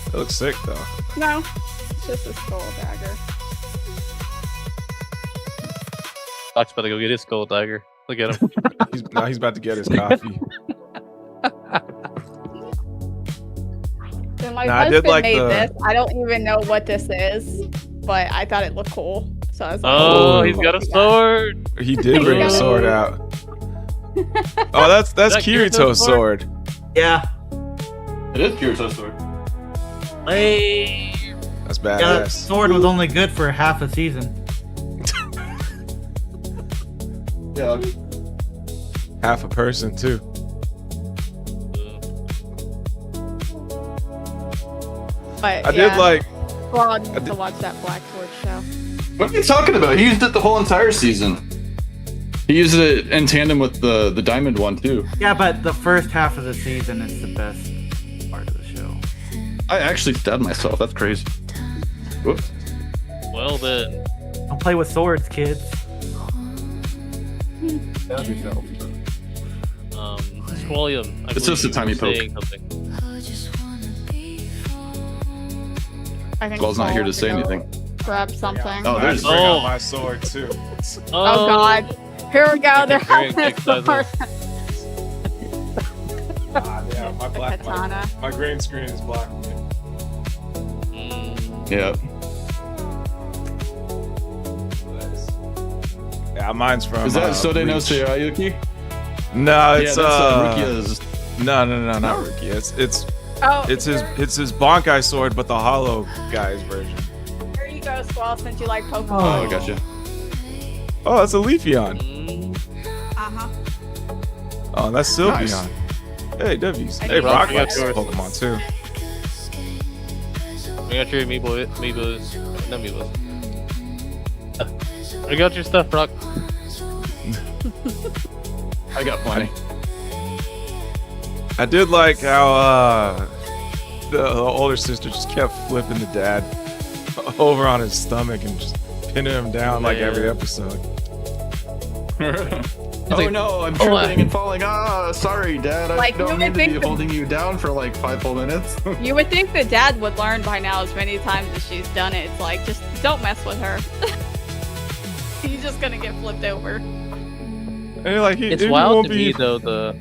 It looks sick though. No, it's just a skull dagger. Fox about to go get his skull dagger. Look at him. He's about to get his coffee. So my Nah, I husband did like made the- this. I don't even know what this is, but I thought it looked cool. So I was like, Oh, Oh. he's got a sword. He did bring a sword out. Oh, that's that Kirito's Kirito's sword. Yeah. it is Kirito's sword. Hey. That's Yeah, that badass. sword was only good for half a season. Yeah. Half a person too. But I did like. Well, I need to watch that Black Sword show. What are you talking about? He used it the whole entire season. He used it in tandem with the diamond one too. Yeah, but the first half of the season is the best part of the show. I actually stabbed myself. That's crazy. Whoops. Well then, Don't play with swords, kids. Stab yourself. Squallium. I It's believe just a you tiny were poke. saying something. I think Squall's not here to Squall say went go anything. Grab something. Oh, Oh, there's- Bring out Oh. my sword too. God. Here we go. They're Very having a excited. sword. Ah, yeah, my A black. katana. My green screen is black. Mm, Yeah. Yeah, mine's from. Is that Sode no Bleach. Seiyuki? No, Yeah, it's that's Rukia's. No, not Rukia. It's Oh, his Bankai sword, but the hollow guy's version. Here you go, Squall, since you like Pokemon. Oh, gotcha. Oh, that's a Leafeon. mm. Uh-huh. Oh, that's Sylveon. Nice. Hey, W's. I Hey, do Rock like likes yours. Pokemon too. I got your amiibos. Not amiibos. I got your stuff, Rock. I got plenty. I did like how the older sister just kept flipping the dad over on his stomach and just pinning him down like every Yeah. episode. Oh like, no, I'm "Oh, tripping and falling. Ah, sorry, Dad. I Like, you don't would mean to think be the- holding you down for like 5 full minutes. You would think the dad would learn by now as many times as she's done it. It's like, just don't mess with her. He's just gonna get flipped over. And you're like, It's he wild won't to be. me though. The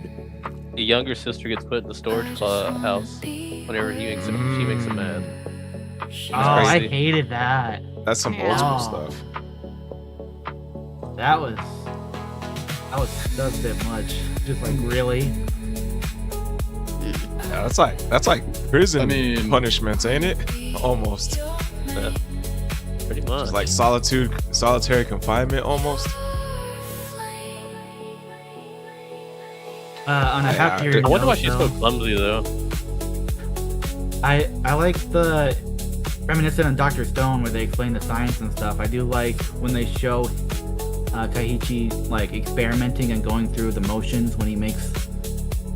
younger sister gets put in the storage house whenever she makes him mad. Oh, I crazy. hated that. That's some Yeah. old school Oh. stuff. That was a bit much. Just like really. Yeah, that's like prison I mean- punishments, ain't it? Almost. Yeah. Pretty much. It's like solitary confinement almost. On a Yeah, happier I wonder why note, she's though, so clumsy though. I like the reminiscent on Dr. Stone where they explain the science and stuff. I do like when they show Kaiichi like experimenting and going through the motions when he makes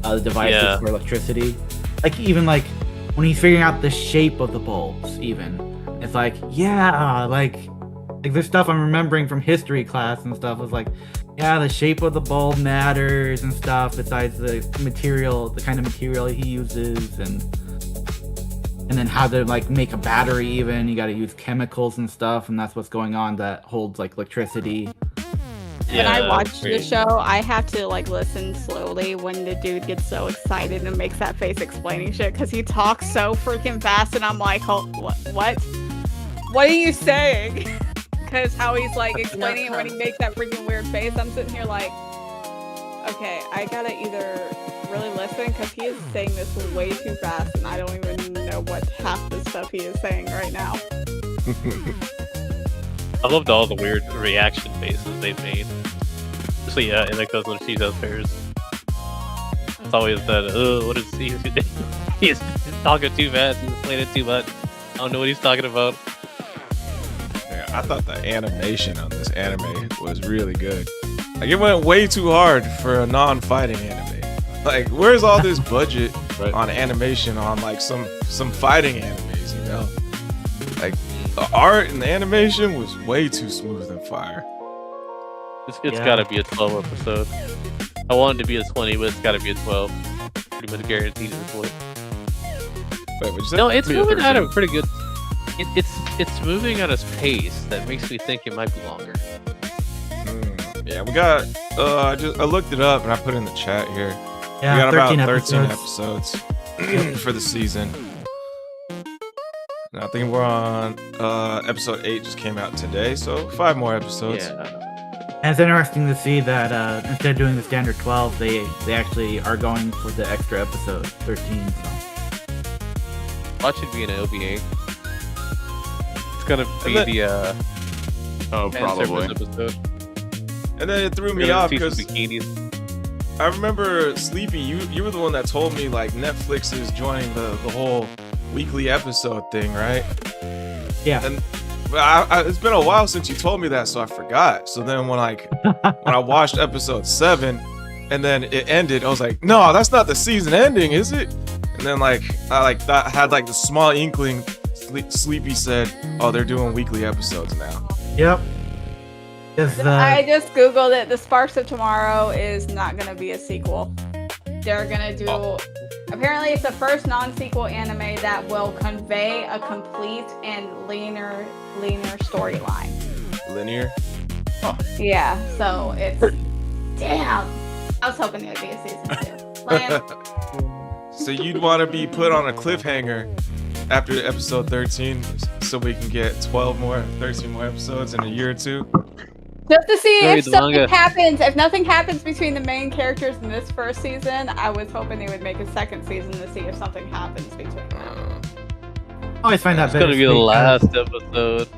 the devices Yeah. for electricity. Like even like when he's figuring out the shape of the bulbs. Even it's like like there's stuff I'm remembering from history class and stuff. It's like the shape of the bulb matters and stuff. Besides the material, the kind of material he uses and then how to like make a battery. Even you got to use chemicals and stuff, and that's what's going on that holds like electricity. When I Yeah, watch the great. show, I have to like listen slowly when the dude gets so excited and makes that face explaining shit because he talks so freaking fast, and I'm like, what? What are you saying? Because how he's like explaining it when he makes that freaking weird face, I'm sitting here like, okay, I gotta either really listen because he is saying this way too fast, and I don't even know what half the stuff he is saying right now. I loved all the weird reaction faces they've made. Especially in like those when she does hers. It's always that. What is he? He's talking too fast. He's playing it too much. I don't know what he's talking about. Yeah, I thought the animation on this anime was really good. Like it went way too hard for a non-fighting anime. Like, where's all this budget on animation on like some fighting animes? You know, like the art and the animation was way too smooth and fire. It's gotta be a 12 episode. I wanted to be a 20, but it's gotta be a 12. Pretty much guaranteed at this point. Wait, what'd you say? No, it's Be a moving at a 13. pretty good. It's moving at a pace that makes me think it might be longer. Yeah, we got. I looked it up and I put it in the chat here. Yeah, We got about 13 13 episodes for the season. And I think we're on episode 8 just came out today, so 5 more episodes. Yeah. And it's interesting to see that instead of doing the standard 12, they actually are going for the extra episode 13. So. Watch it be an OVA. It's gonna be then- the Oh, fan probably. service episode. And then it threw We're me gonna off see some because bikinis. I remember Sleepy, you were the one that told me like Netflix is joining the whole weekly episode thing, right? Yeah. And it's been a while since you told me that, so I forgot. So then when I watched episode 7 and then it ended, I was like, no, that's not the season ending, is it? And then I had like the small inkling. Sleepy said, oh, they're doing weekly episodes now. Yep. I just googled it. The Sparks of Tomorrow is not gonna be a sequel. They're gonna do. Apparently, it's the first non-sequel anime that will convey a complete and leaner storyline. Linear. Yeah, so it's damn. I was hoping it would be a season 2. Lame. So you'd want to be put on a cliffhanger after episode 13 so we can get 13 more episodes in a year or two? Just to see Read if the something manga. happens. If nothing happens between the main characters in this first season, I was hoping they would make a second season to see if something happens between them. I always find that It's gonna be the bittersweet, last episode.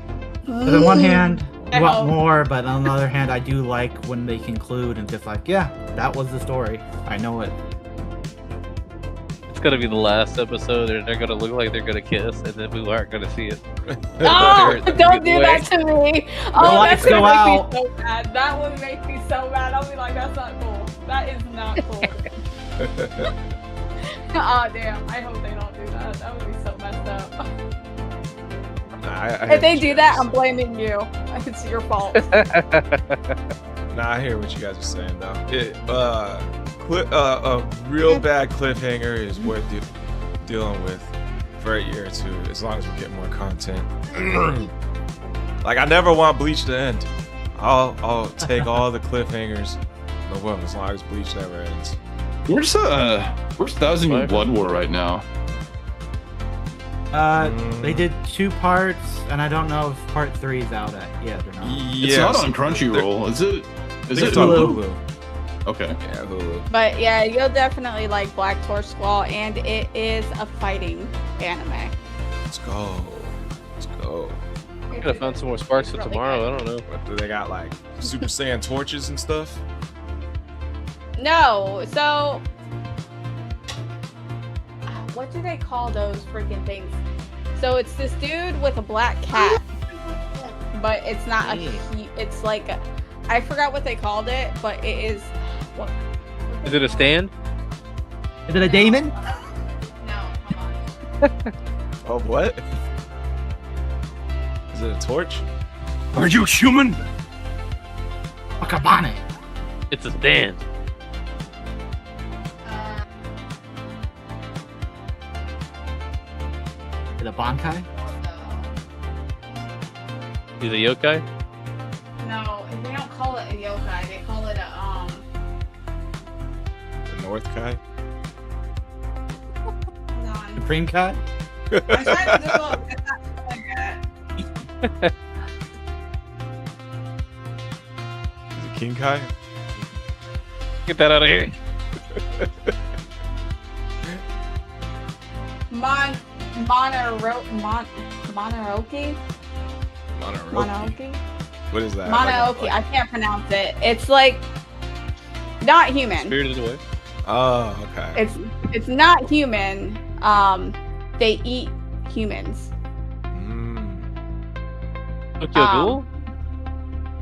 'cause on one hand, I you want hope. more, but on the other hand, I do like when they conclude and just like, yeah, that was the story. I know it. It's gonna be the last episode, and they're gonna look like they're gonna kiss, and then we aren't gonna see it. Oh, They're don't do away. that to me. The Oh, lights that's gonna go make out. me so mad. That would make me so mad. I'll be like, that's not cool. That is not cool. Oh, damn. I hope they don't do that. That would be so messed up. If they do that, I'm blaming you. It's your fault. I hear what you guys are saying though. A real bad cliffhanger is worth dealing with for a year or two, as long as we get more content. Like, I never want Bleach to end. I'll take all the cliffhangers in the world as long as Bleach never ends. Where's Thousand Year Blood War right now? They did 2 parts, and I don't know if part 3 is out yet or not. It's not on Crunchyroll, is it? Is it It's on Hulu? Hulu. Okay. Yeah, Hulu. But yeah, you'll definitely like Black Torch Squall, and it is a fighting anime. Let's go. Let's go. I'm gonna find some more sparks for Really tomorrow. I don't know. What, do they got like Super Saiyan torches and stuff? No, so what do they call those freaking things? So it's this dude with a black cat, but it's not a. It's like I forgot what they called it, but it is. What? Is it a stand? Is it a Daemon? No, hold on. Oh, what? Is it a torch? Are you human? Wakabane. It's a stand. Is it a Bankai? He's a yokai. No, they don't call it a yokai. They call it a The North Kai? Hold on. Supreme Kai? I'm trying to Google it. It's not showing it. Is it King Kai? Get that out of here. Mononoke? Mononoke. Mononoke? What is that? Mononoke. I can't pronounce it. It's like not human. Spirited Away. Oh, okay. It's not human. They eat humans. Tokyo Ghoul?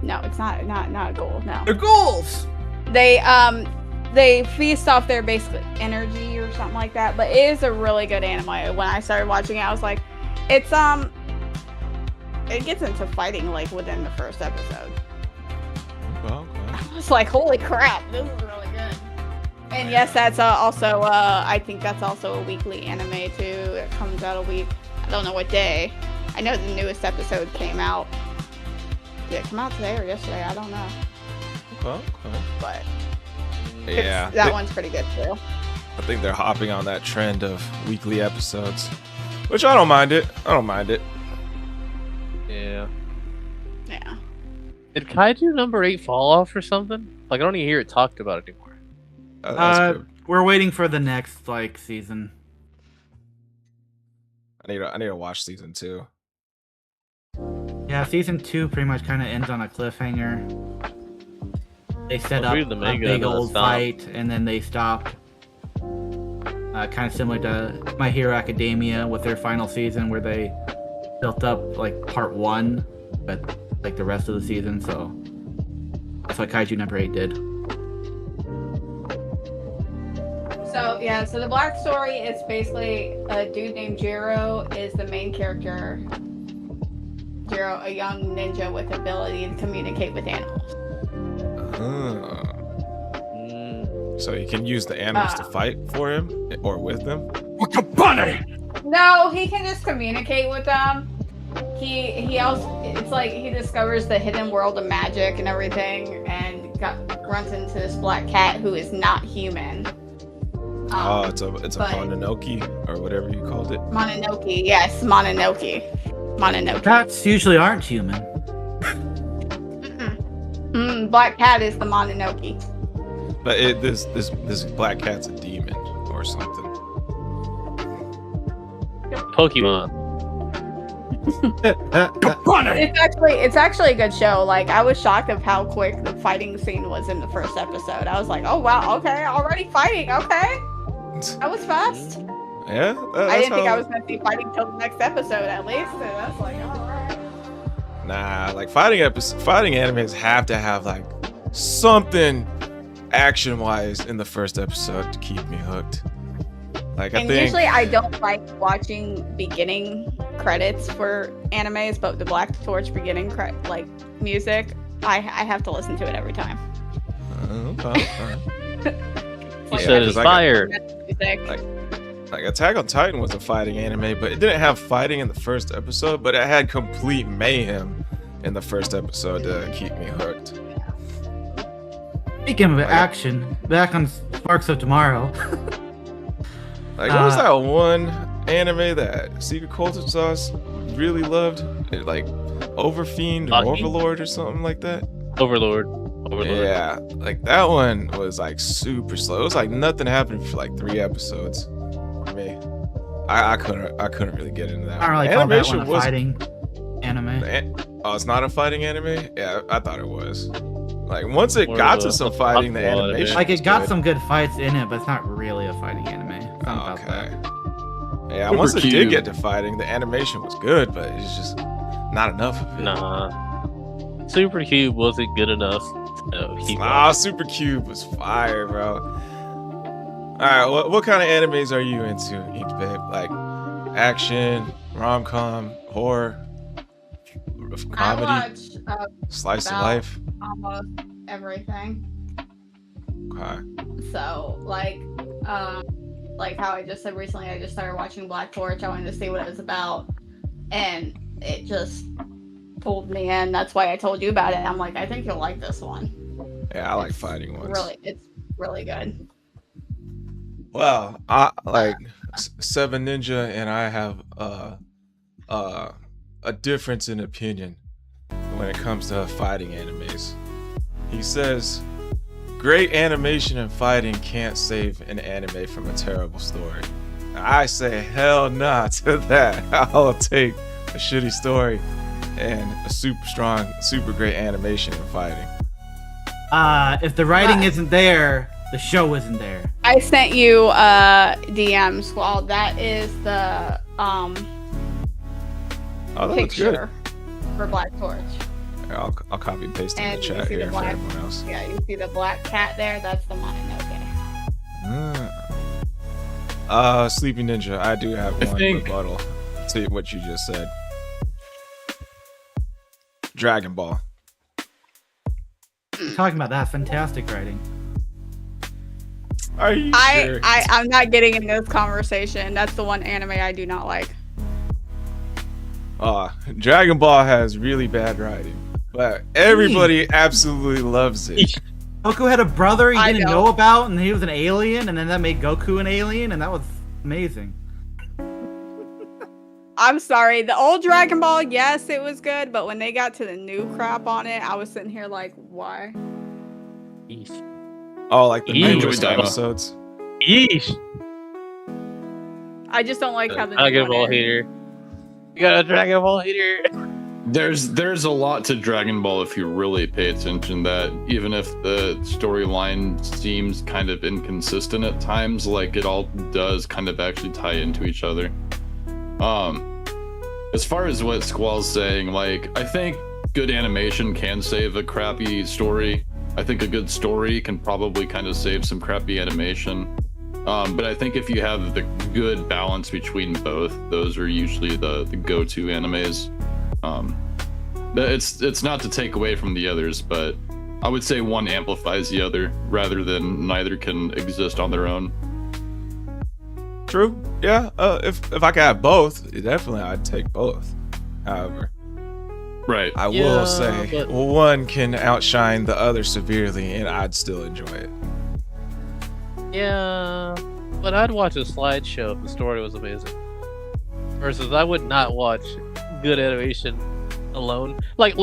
No, it's not a ghoul. No. They're ghouls. They feast off their basic energy or something like that. But it is a really good anime. When I started watching it, I was like, it gets into fighting like within the first episode. Okay. I was like, holy crap, this is really good. And yes, that's also I think that's also a weekly anime too. It comes out a week. I don't know what day. I know the newest episode came out. Did it come out today or yesterday? I don't know. Okay. But Yeah. that one's pretty good too. I think they're hopping on that trend of weekly episodes, which I don't mind it. Yeah. Yeah. Did Kaiju number 8 fall off or something? Like, I don't even hear it talked about anymore. That's good. We're waiting for the next like season. I need to watch season 2. Yeah, season 2 pretty much kind of ends on a cliffhanger. They set I was up reading the a manga big and then it old stopped. fight, and then they stopped. Kind of similar to My Hero Academia with their final season, where they built up like part 1, but like the rest of the season. So that's what Kaiju number 8 did. So yeah, so the Black Story is basically a dude named Jiro is the main character. Jiro, a young ninja with ability to communicate with animals. So you can use the animals to fight for him or with them. No, he can just communicate with them. He also, it's like he discovers the hidden world of magic and everything, and runs into this black cat who is not human. It's a Mononoke or whatever you called it. Mononoke, yes, Mononoke. Cats usually aren't human. Black cat is the Mononoke. But this black cat's a demon or something. Pokemon. It's actually a good show. Like, I was shocked of how quick the fighting scene was in the first episode. I was like, oh wow, okay, already fighting, okay. That was fast. Yeah, I didn't think I was gonna see fighting till the next episode at least. And that's like, alright. Nah, like fighting animes have to have like something action-wise in the first episode to keep me hooked. Like, I think Usually I don't like watching beginning credits for animes, but the Black Torch beginning music, I have to listen to it every time. Okay. You said it's fire. Like Attack on Titan was a fighting anime, but it didn't have fighting in the first episode, but it had complete mayhem in the first episode to keep me hooked. Speaking of action, back on Sparks of Tomorrow. Like, what was that one anime that Secret Culture Sauce really loved? Like Overfiend or Aki? Overlord or something like that? Overlord. Yeah, like that one was like super slow. It was like nothing happened for like 3 episodes for me. I couldn't really get into that. I don't really call that one a fighting anime. Oh, it's not a fighting anime? Yeah, I thought it was. Like, once it More got of to a some fighting, the football anime. animation Like, was it got good. some good fights in it, but it's not really a fighting anime. It's not about Okay. that. Yeah, Super once it did cute. get to fighting, the animation was good, but it's just not enough of it. Nah. Super Cube wasn't good enough. So Super Cube was fire, bro. Alright, what kind of animes are you into, Ink Babe? Like, action, rom-com, horror, comedy, I watch slice of about- life? almost everything. Okay. So, like how I just said recently, I just started watching Black Torch. I wanted to see what it was about, and it just pulled me in. That's why I told you about it. I'm like, I think you'll like this one. Yeah, I like fighting ones. It's really good. Well, I like Seven Ninja, and I have a difference in opinion when it comes to fighting animes. He says, great animation and fighting can't save an anime from a terrible story. I say hell nah to that. I'll take a shitty story and a super strong, super great animation and fighting. If the writing isn't there, the show isn't there. I sent you DM Squall. That is the Oh, that looks good. picture for Black Torch. Here, I'll copy and paste it in the And you chat see the here for black- everyone else. Yeah, you see the black cat there? That's the mine. Okay. Sleepy Ninja, I do have I one think- rebuttal to what you just said. Dragon Ball. Talking about that fantastic writing. Are you sure? I'm not getting in this conversation. That's the one anime I do not like. Dragon Ball has really bad writing, but everybody absolutely loves it. Goku had a brother he I didn't know. know about, and he was an alien, and then that made Goku an alien, and that was amazing. I'm sorry. The old Dragon Ball, yes, it was good, but when they got to the new crap on it, I was sitting here like, why? Yeesh. Oh, like the Yeesh. newest Daima. episodes. Yeesh. I just don't like how the Dragon new Ball one is. hater. You got a Dragon Ball hater. There's a lot to Dragon Ball if you really pay attention. That even if the storyline seems kind of inconsistent at times, like it all does kind of actually tie into each other. As far as what Squall's saying, like I think good animation can save a crappy story. I think a good story can probably kind of save some crappy animation. But I think if you have the good balance between both, those are usually the go-to animes. It's not to take away from the others, but I would say one amplifies the other rather than neither can exist on their own. True. Yeah. If I could have both, definitely I'd take both. However, Right. I Yeah, will say but- one can outshine the other severely, and I'd still enjoy it. Yeah, but I'd watch a slideshow if the story was amazing. Versus, I would not watch good animation alone. Like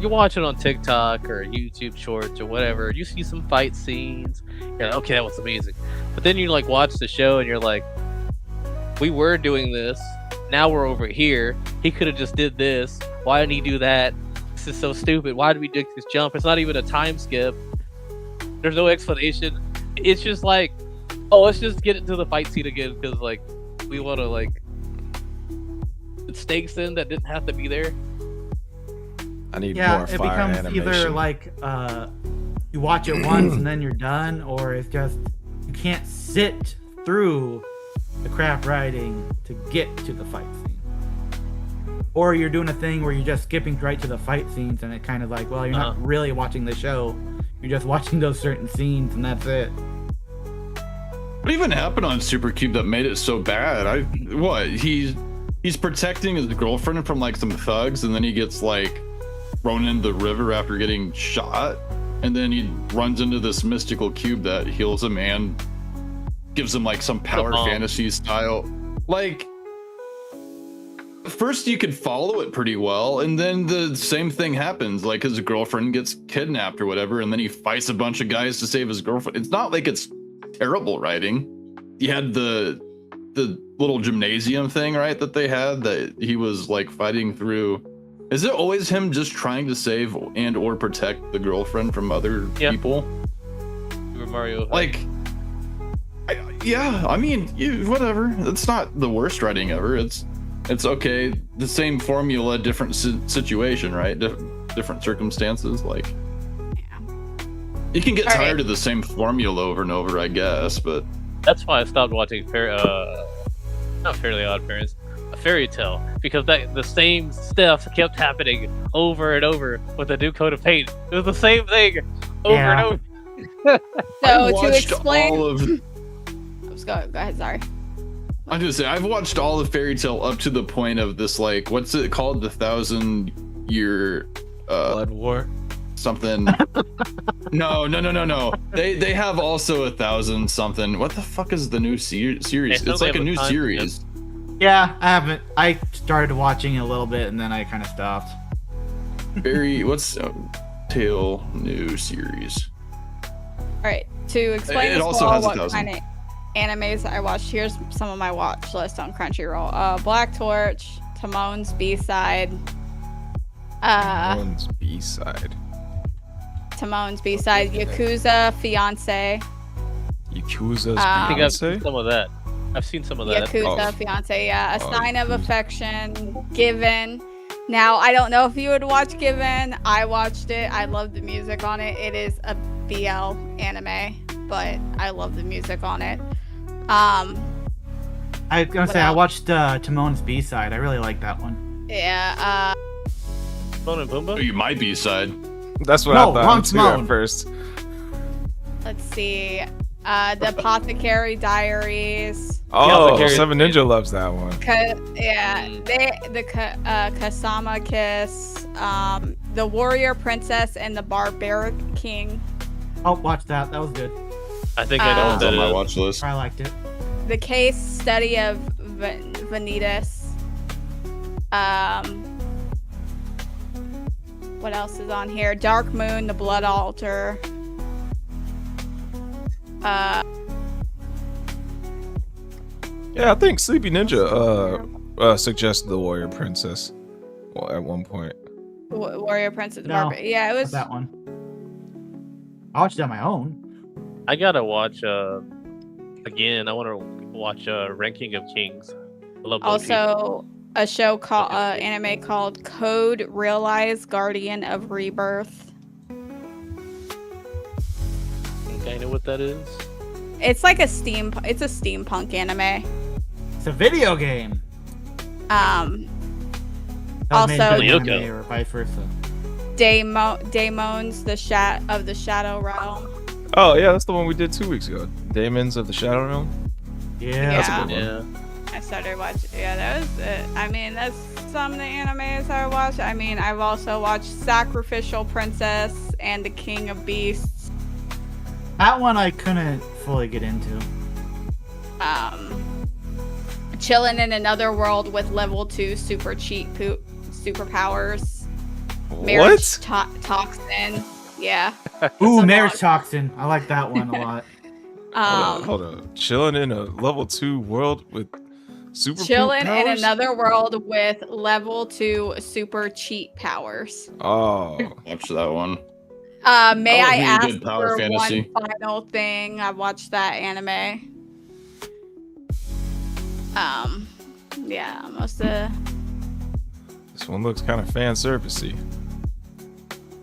you watch it on TikTok or YouTube Shorts or whatever. You see some fight scenes. You're like, okay, that was amazing. But then you like watch the show and you're like, we were doing this. Now we're over here. He could have just did this. Why didn't he do that? This is so stupid. Why did we do this jump? It's not even a time skip. There's no explanation. It's just like, oh, let's just get into the fight scene again because like we want to like put stakes in that didn't have to be there. I need Yeah, more it fire becomes animation. either like you watch it once and then you're done, or it's just you can't sit through the crap writing to get to the fight scene. Or you're doing a thing where you're just skipping right to the fight scenes, and it kind of like, well, you're not really watching the show. You're just watching those certain scenes, and that's it. What even happened on Supercube that made it so bad? He's protecting his girlfriend from like some thugs, and then he gets like thrown into the river after getting shot, and then he runs into this mystical cube that heals him and gives him like some power fantasy style. Like, first you could follow it pretty well, and then the same thing happens. Like his girlfriend gets kidnapped or whatever, and then he fights a bunch of guys to save his girlfriend. It's not like it's terrible writing. He had the little gymnasium thing, right, that they had that he was like fighting through. Is it always him just trying to save and or protect the girlfriend from other people? Super Mario. Like, I mean, whatever. It's not the worst writing ever. It's okay. The same formula, different situation, right? Different circumstances. Like, you can get All tired right. of the same formula over and over, I guess. But That's why I stopped watching not Fairly Odd Parents, a Fairy Tale, because the same stuff kept happening over and over with a new coat of paint. It was the same thing over and over. So I to watched explain, all of. go ahead. Sorry. I'm just saying, I've watched all of Fairy Tale up to the point of this, like, what's it called? The 1,000-year Blood War. something. No. They have also 1,000 something. What the fuck is the new series? still It's like have a a new time series. Yeah, I haven't. I started watching it a little bit, and then I kind of stopped. What's Tale new series? All right. To explain It this also all, has what 1,000. kind of animes I watched, here's some of my watch list on Crunchyroll. Black Torch, Timon's B-side. One's B-side. Timon's B-side, Yakuza Fiance, Yakuza's I think I've seen Beyonce? some of that. I've seen some of that. Yakuza, Oh. fiance, yeah. A Oh, Sign of Yakuza. Affection, Given. Now, I don't know if you would watch Given. I watched it. I love the music on it. It is a BL anime, but I love the music on it. I was gonna What say I else? watched Timon's B-side. I really like that one. Yeah, Timon and Oh, Pumbaa? you might be side. That's what No, I wrong thought too Simone. at first. let's see. The Apothecary Diaries. Oh, Apothecary. Seven Ninja loves that one. Kasama Kiss, the Warrior Princess and the Barbaric King, Oh, watch that. That was good. I think I know what It's that on my is. watch list. I liked it. the Case Study of Vanitas. What else is on here? Dark Moon, the Blood Altar. Yeah, I think Sleepy Ninja suggested the Warrior Princess. Well, at one point. Warrior Princess. No, Yeah, it Not was. that one. I watched it on my own. I gotta watch again. I want to watch Ranking of Kings. I love One Piece. Also, a show called anime called Code Realize Guardian of Rebirth. think I know what that is. It's like it's a steampunk anime. It's a video game. Um, That was made Also- into an Lyoko. anime or vice versa. Daemons, the Shadow Realm. Oh yeah, that's the one we did 2 weeks ago. Daemons of the Shadow Realm. Yeah. That's a Yeah. good one. Yeah. I started watching. Yeah, that was it. I mean, that's some of the animes I watched. I mean, I've also watched Sacrificial Princess and The King of Beasts. That one I couldn't fully get into. Chilling in Another World with level 2 super cheat superpowers. Marriage What? Toxin. Yeah. Ooh, a Marriage lot. Toxin. I like that one a lot. Hold on. Chilling in a level 2 world with super Chilling in powers? Another World with level 2 super cheat powers. Oh. Watch that one. May That I was really ask good power for fantasy. one final thing? I watched that anime. Yeah, most of This one looks kind of fan servicey.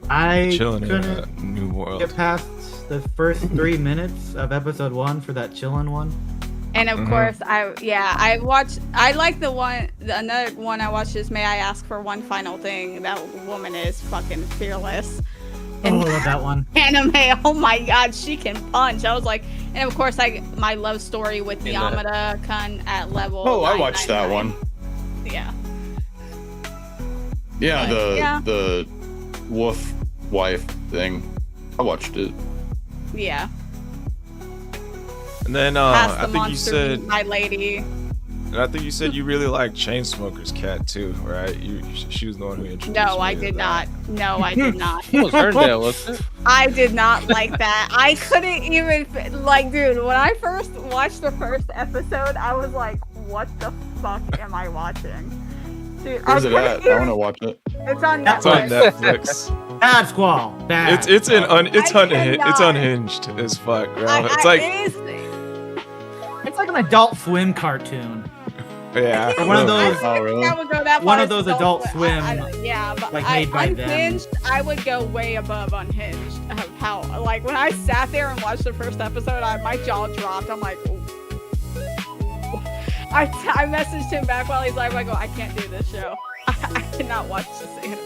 I Chilling in a couldn't new world. get past the first 3 minutes of episode 1 for that chillin' one. and of Mhm. course I like another one I watched is May I Ask for One Final Thing. That woman is fucking fearless. Oh, I love that one. Anime, oh my god, she can punch. I was like, and of course my love story with In that. Yamada Kun at level Oh, I watched that one. 999. Yeah. Yeah, Yeah. the wolf wife thing. I watched it. Yeah. And then Past I the think you monster said meet my lady. you really like Chainsmokers Cat too, right? She was the one who introduced No, me I to did that. not. No, I did not. It was Herndale, wasn't it? I did not like that. I couldn't even like, dude. When I first watched the first episode, I was like, "What the fuck am I watching?" Dude, Where's I it couldn't at? I even- want to watch it. It's on That's It's on Netflix. Netflix. Bad Squall. Bad. it's cannot. unhinged as fuck, bro. It's like It's like an Adult Swim cartoon. yeah. Or one of I those- don't Oh, really? think I would go that One far of those as Adult Swim, yeah, but like, I, made by them. Unhinged, I would go way above Unhinged. Of how, like, when I sat there and watched the first episode, my jaw dropped. I'm like, ooh. I messaged him back while he's live. I go, I can't do this show. I cannot watch this anime.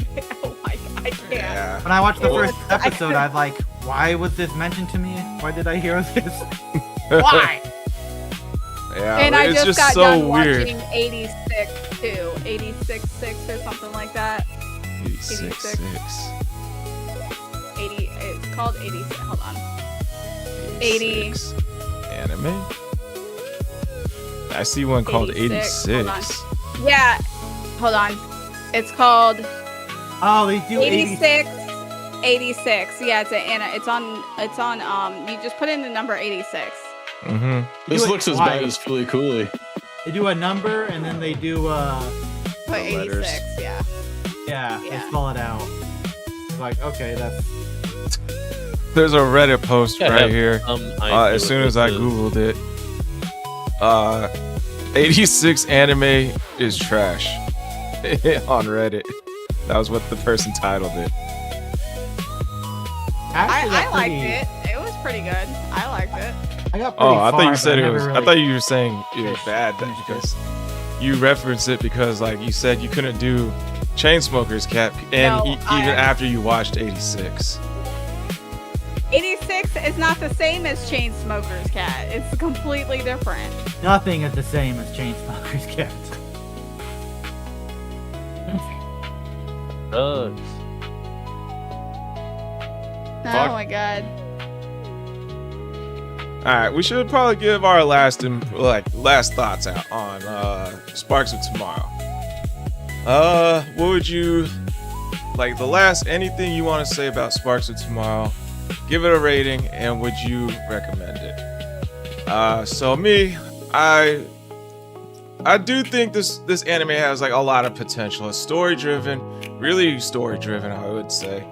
Oh my god, I can't. Yeah. When I watched the Oh. first episode, I'm like, why was this mentioned to me? Why did I hear this? Why? Yeah, And but I it's just just got so done weird. watching 86 too. 86 or something like that. 86. 80. It's called 86. Hold on. 80. 86. Anime? I see one called 86. 86. Yeah. Hold on. It's called Oh, they do 86. 86. Yeah, it's on you just put in the number 86. Mm-hmm. They This do it looks as bad twice. as Fully Cooley. They do a number and then they do Put The letters. 86, yeah. yeah, Yeah. they spell it out. It's like, okay, that's There's a Reddit post Yeah, right here. As soon as I Googled googled it, 86 anime is trash on Reddit. That was what the person titled it. I liked it. It was pretty good. I liked it. I got Oh, pretty I thought far, you said but it I was. never I really thought you were saying it was finished- bad finished it. because you referenced it because, like, you said you couldn't do Chainsmokers Cat, and No, even after you watched 86. 86 is not the same as Chainsmokers Cat. It's completely different. Nothing is the same as Chainsmokers Cat. drugs. Fuck. Oh my god. All right, we should probably give our last thoughts out on Sparks of Tomorrow. What would you like? The last anything you want to say about Sparks of Tomorrow? Give it a rating, and would you recommend it? So me, I do think this anime has like a lot of potential. It's story driven, really story driven, I would say.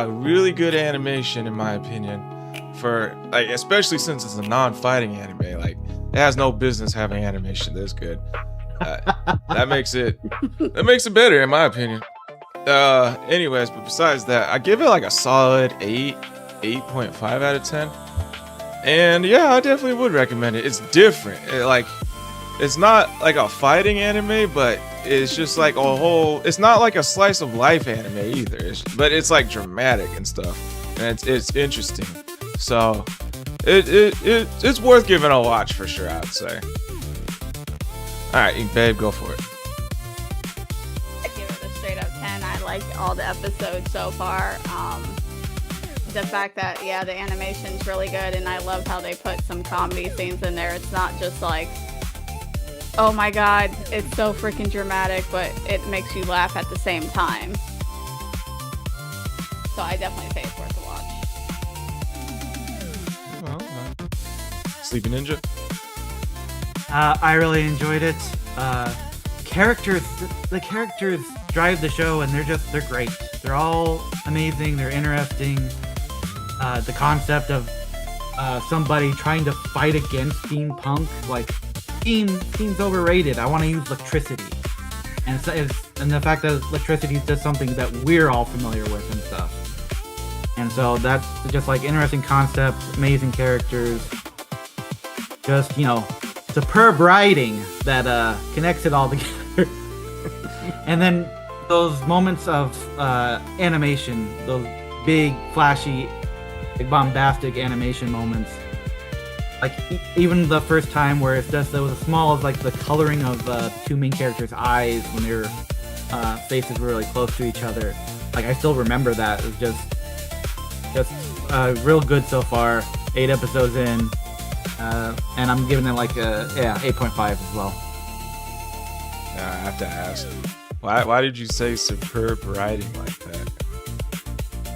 Really good animation in my opinion. For like, especially since it's a non-fighting anime, like it has no business having animation this good. That makes it better in my opinion. Anyways, but besides that, I give it like a solid 8.5 out of 10. And yeah, I definitely would recommend it. It's different. It's not like a fighting anime, but it's just like a whole. It's not like a slice of life anime either. But it's like dramatic and stuff, and it's interesting. So it's worth giving a watch for sure, I'd say. All right, babe, go for it. I give it a straight up 10. I like all the episodes so far. The fact that, yeah, the animation's really good, and I love how they put some comedy scenes in there. It's not just like, oh my god, it's so freaking dramatic, but it makes you laugh at the same time. So I definitely say it's worth a watch. Sleepy Ninja. I really enjoyed it. The characters drive the show, and they're great. They're all amazing. They're interesting. The concept of somebody trying to fight against steampunk, like steam's overrated. I want to use electricity, and and the fact that electricity is just something that we're all familiar with and stuff. And so that's just like interesting concepts, amazing characters, just superb writing that connects it all together. And then those moments of animation, those big, flashy, bombastic animation moments. Like even the first time where it's just as small as like the coloring of the two main characters' eyes when their faces were really close to each other. Like I still remember that. It was just real good so far. 8 episodes in, and I'm giving it like a 8.5 as well. I have to ask, why did you say superb writing like that?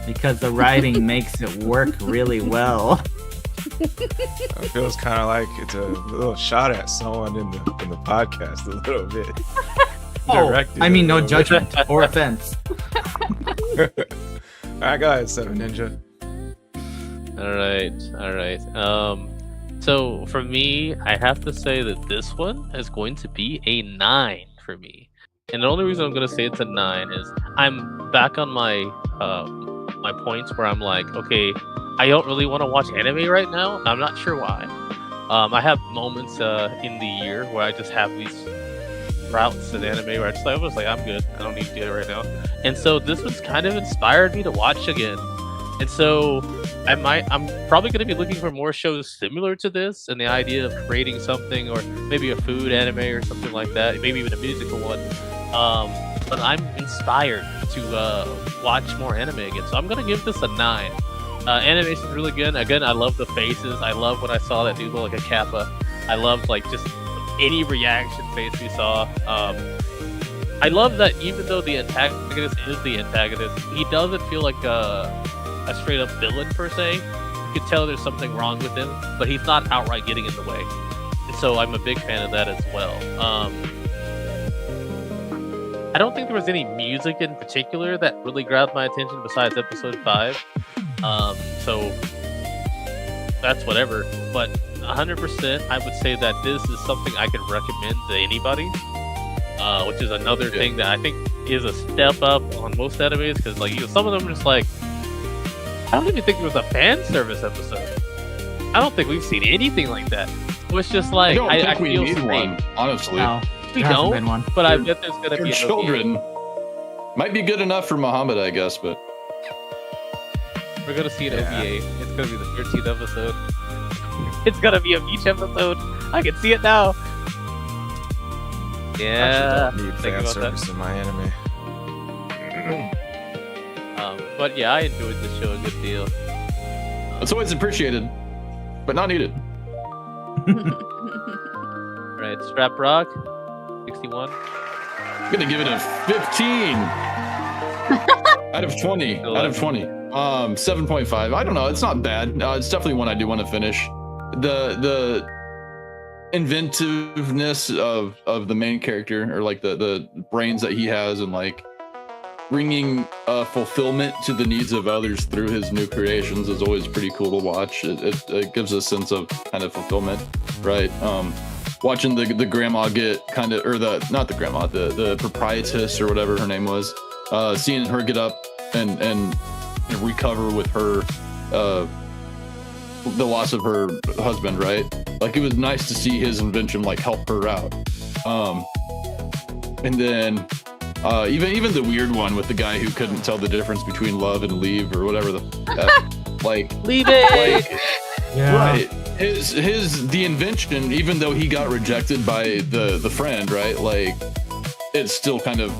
Because the writing makes it work really well. It feels kind of like it's a little shot at someone in the podcast a little bit. Directed I mean, a no little judgment or offense. bit. All right, go ahead, Seven Ninja. All right. So for me, I have to say that this one is going to be a 9 for me. And the only reason I'm going to say it's a 9 is I'm back on my my points where I'm like, okay, I don't really want to watch anime right now. I'm not sure why. I have moments in the year where I just have these routes in anime where I was like, I'm good. I don't need to do it right now. And so this one's kind of inspired me to watch again. And so I'm probably going to be looking for more shows similar to this, and the idea of creating something, or maybe a food anime or something like that, maybe even a musical one. But I'm inspired to watch more anime again, so I'm going to give this a 9. Animation's really good. Again, I love the faces. I love when I saw that dude look like a Kappa. I loved like just any reaction face we saw. I love that even though the antagonist is the antagonist, he doesn't feel like a straight up villain per se. You can tell there's something wrong with him, but he's not outright getting in the way. And so I'm a big fan of that as well. I don't think there was any music in particular that really grabbed my attention besides episode 5. So that's whatever. But 100%, I would say that this is something I could recommend to anybody. Which is another thing that I think is a step up on most animes, because like some of them are just like, I don't even think it was a fan service episode. I don't think we've seen anything like that. It was just like I we feel need strange. one, honestly. No, We there hasn't been don't, one. but I bet there's gonna They're be an children. Might be good enough for Muhammad, I guess, but OVA. We're gonna see an OVA. It's gonna be the 13th episode. It's gonna be a beach episode. I can see it now. Yeah. I need think fan about service in my anime. But yeah, I enjoyed the show a good deal. it's always appreciated, but not needed. Right, Strap Rock, 61. I'm gonna give it a 15 out of 20. Out of 20. 7.5. I don't know. It's not bad. It's definitely one I do want to finish. The inventiveness of the main character, or like the brains that he has, and like bringing fulfillment to the needs of others through his new creations is always pretty cool to watch. It gives a sense of kind of fulfillment, right? Watching the grandma get kind of, or not the grandma, the proprietress or whatever her name was, seeing her get up and recover with her the loss of her husband, right? Like, it was nice to see his invention like help her out. And then even the weird one with the guy who couldn't tell the difference between love and leave, or whatever like Leave it! like, Yeah. right. The invention, even though he got rejected by the friend, right? Like, it still kind of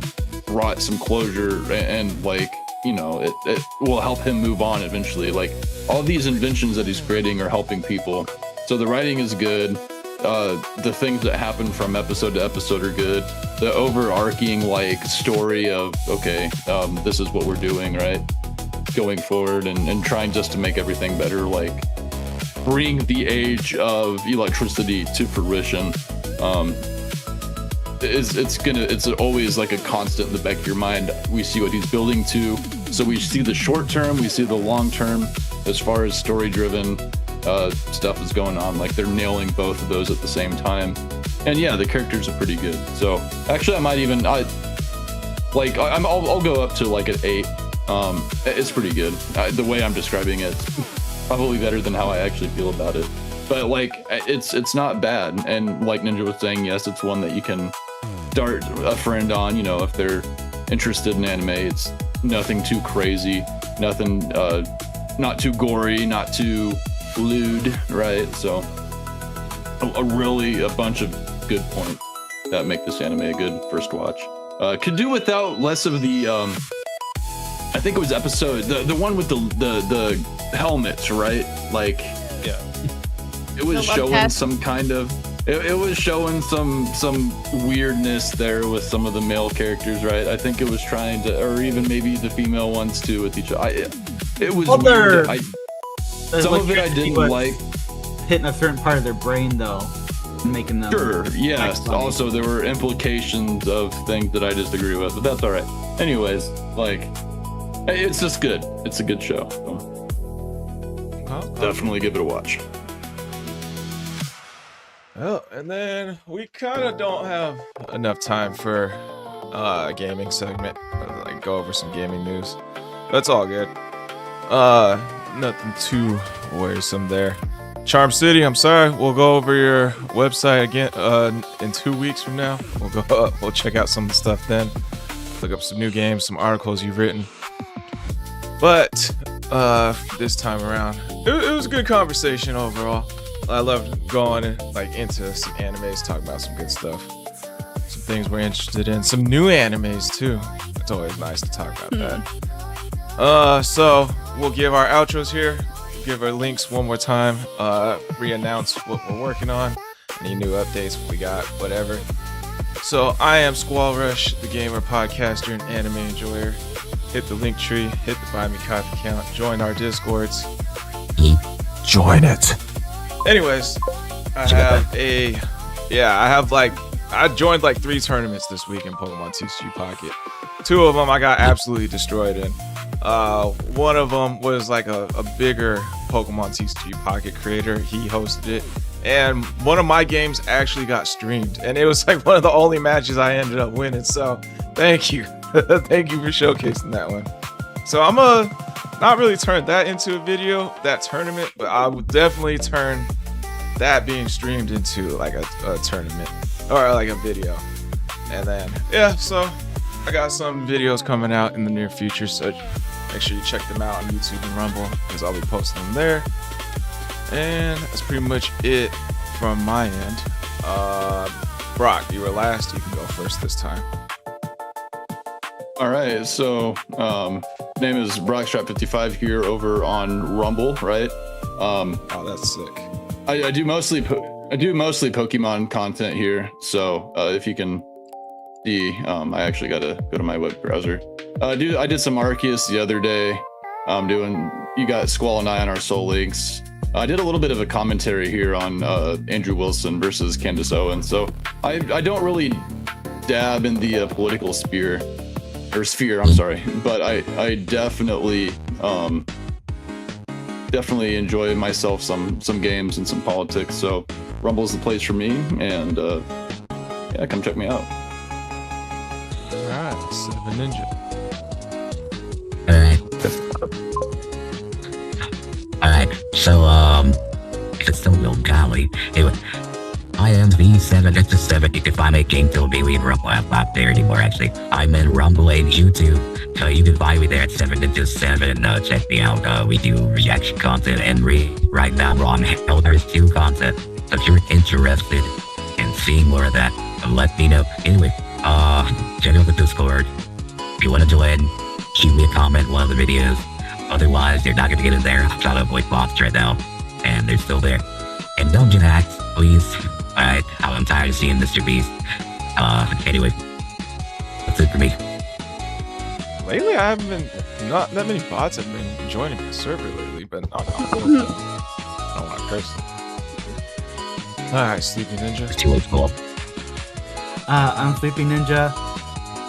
brought some closure, and like, it will help him move on eventually. Like, all these inventions that he's creating are helping people. So the writing is good. The things that happen from episode to episode are good. The overarching like story of, okay, this is what we're doing, right? Going forward and trying just to make everything better, like bring the age of electricity to fruition. It's always like a constant in the back of your mind. We see what he's building to. So we see the short term, we see the long term, as far as story driven stuff is going on. Like, they're nailing both of those at the same time. And yeah, the characters are pretty good. So actually, I might even, I'll go up to like an 8. It's pretty good. The way I'm describing it, it's probably better than how I actually feel about it. But like, it's not bad. And like Ninja was saying, yes, it's one that you can start a friend on, if they're interested in anime. It's nothing too crazy, nothing, not too gory, not too lewd, right? So a bunch of good points that make this anime a good first watch. Could do without less of the I think it was episode the one with the helmets, right? Like, Yeah. it was showing some kind of it was showing some weirdness there with some of the male characters, right? I think it was trying to, or even maybe the female ones too, with each other. It was weird. Some of it I didn't like. Hitting a certain part of their brain though, and making them. Sure, yes. funny. Also, there were implications of things that I disagree with, but that's all right. Anyways, like, it's just good. It's a good show. So definitely give it a watch. Well, and then we kind of don't have enough time for a gaming segment, like go over some gaming news. That's all good. Nothing too worrisome there. Charm City, I'm sorry. We'll go over your website again in 2 weeks from now. We'll check out some of the stuff then. Look up some new games, some articles you've written. But this time around, it was a good conversation overall. I loved going into some animes, talking about some good stuff, some things we're interested in, some new animes too. It's always nice to talk about that. So we'll give our outros here, give our links one more time, re-announce what we're working on, any new updates we got, whatever. So I am Squall Rush, the gamer, podcaster, and anime enjoyer. Hit the link tree, hit the Buy Me Coffee account, join our Discords. Join it. Anyways, I joined like 3 tournaments this week in Pokemon TCG Pocket. 2 of them I got absolutely destroyed in. One of them was like a bigger Pokemon TCG Pocket creator. He hosted it, and one of my games actually got streamed, and it was like one of the only matches I ended up winning. So thank you. Thank you for showcasing that one. So I'm not really turn that into a video, that tournament, but I would definitely turn that being streamed into like a tournament or like a video. And then yeah, so I got some videos coming out in the near future, so make sure you check them out on YouTube and Rumble, because I'll be posting them there. And that's pretty much it from my end. Brock, you were last. You can go first this time. All right, so name is Brockstrap55 here over on Rumble, right? Oh, that's sick. I do mostly Pokemon content here, so if you can see, I actually got to go to my web browser. I did some Arceus the other day. You got Squall and I on our Soul Links. I did a little bit of a commentary here on Andrew Wilson versus Candace Owens. So I don't really dab in the political sphere, I'm sorry, but I definitely enjoy myself some games and some politics. So Rumble's the place for me, and yeah, come check me out. All right, Seven Ninja. Alright, so, it's still real golly. Anyway, I am V7X7. If I make game to be in Rumble, I'm not there anymore, actually. I'm in Rumble and YouTube, so you can find me there at 7Ninja7. Check me out. We do reaction content and right now we're on Elders 2 content. So if you're interested in seeing more of that, let me know. Anyway, check out the Discord. If you want to join, shoot me a comment in one of the videos. Otherwise, you're not going to get in there. I'm trying to avoid bots right now, and they're still there. And don't get hacked, please. Alright, I'm tired of seeing Mr. Beast. Anyway, that's it for me. Lately, I haven't been, not that many bots have been joining the server lately, but I don't want to curse them. Alright, Sleepy Ninja. It's too late for I'm Sleepy Ninja.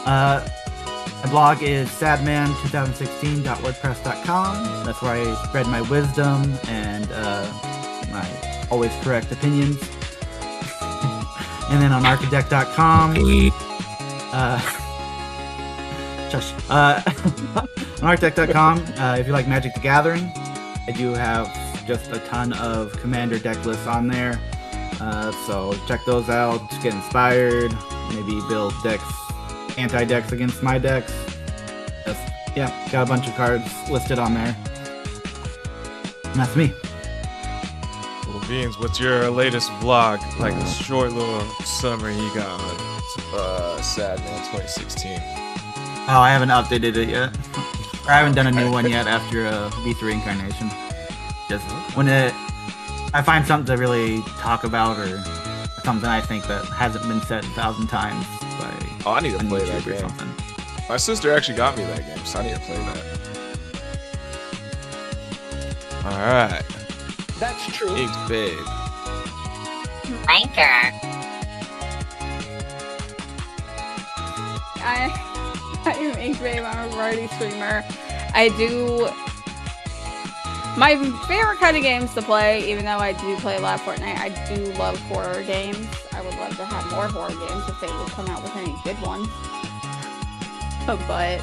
My blog is sadman2016.wordpress.com. That's where I spread my wisdom and my always correct opinions. And then on architect.com, on architect.com, if you like Magic the Gathering, I do have just a ton of commander deck lists on there. So check those out, get inspired, maybe build decks, anti-decks against my decks. Yeah, got a bunch of cards listed on there. And that's me. Well, Beans, what's your latest vlog? Like a short little summary you got on Sadman 2016. Oh, I haven't updated it yet. Or I haven't done a new one yet after V3 incarnation. Just when I find something to really talk about, or something I think that hasn't been said 1,000 times by I need to play that or game. something. My sister actually got me that game, so I need to play that. Alright. That's true. Thanks, babe. Anchor. I'm Ink Babe. I'm a variety streamer. My favorite kind of games to play, even though I do play a lot of Fortnite, I do love horror games. I would love to have more horror games if they would come out with any good ones. But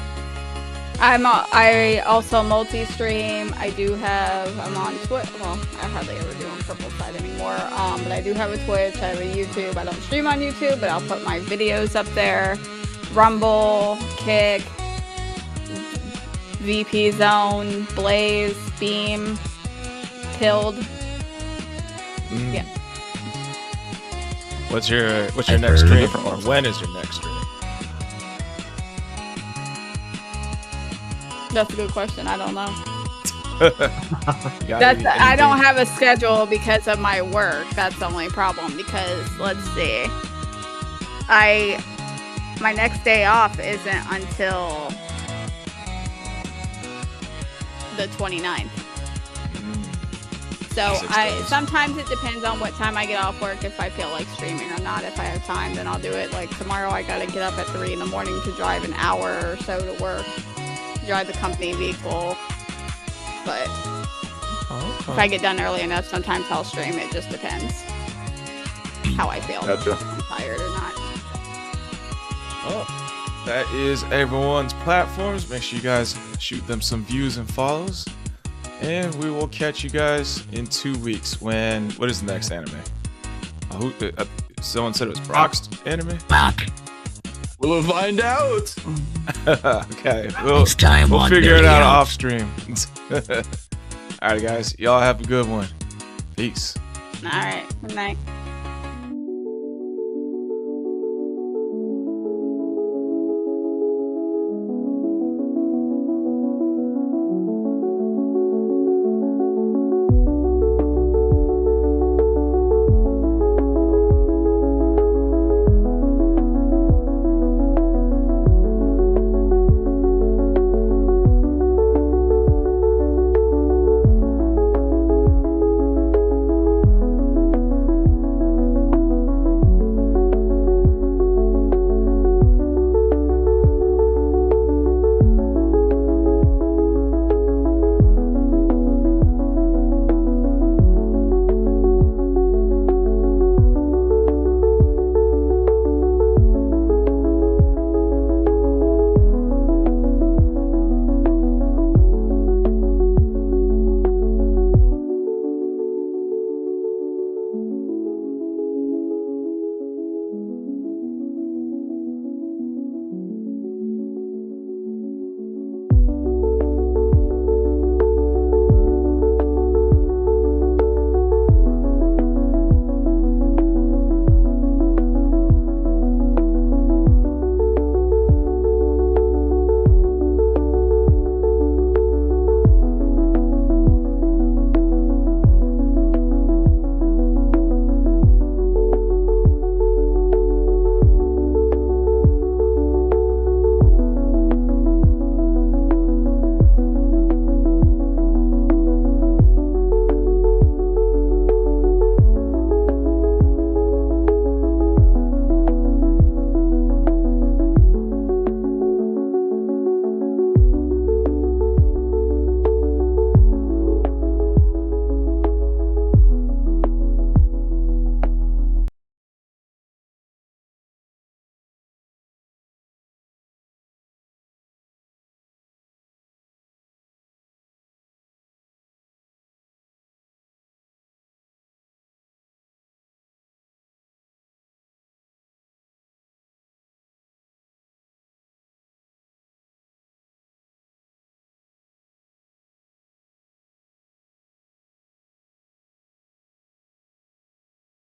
I also multi-stream. I'm on Twitch. Well, I hardly ever do on Purple Side anymore. But I do have a Twitch. I have a YouTube. I don't stream on YouTube, but I'll put my videos up there. Rumble, Kick, VP Zone, Blaze, Beam, Pilled. Yeah. What's your next stream? Or when is your next stream? That's a good question. I don't know. I don't have a schedule because of my work. That's the only problem. Because let's see, my next day off isn't until the 29th. So sometimes it depends on what time I get off work, if I feel like streaming or not. If I have time, then I'll do it. Like tomorrow I gotta get up at 3 in the morning to drive an hour or so to work. drive the company vehicle. But Oh, if I get done early enough, sometimes I'll stream. It just depends how I feel. Gotcha. If I'm tired or not. oh. That is everyone's platforms. Make sure you guys shoot them some views and follows. And we will catch you guys in 2 weeks when... What is the next anime? Someone said it was Brock's anime? Fuck. We'll find out. Okay, we'll Next time on figure it Dirty out Out. off stream. Alright guys, y'all have a good one. Peace. All right. Good night.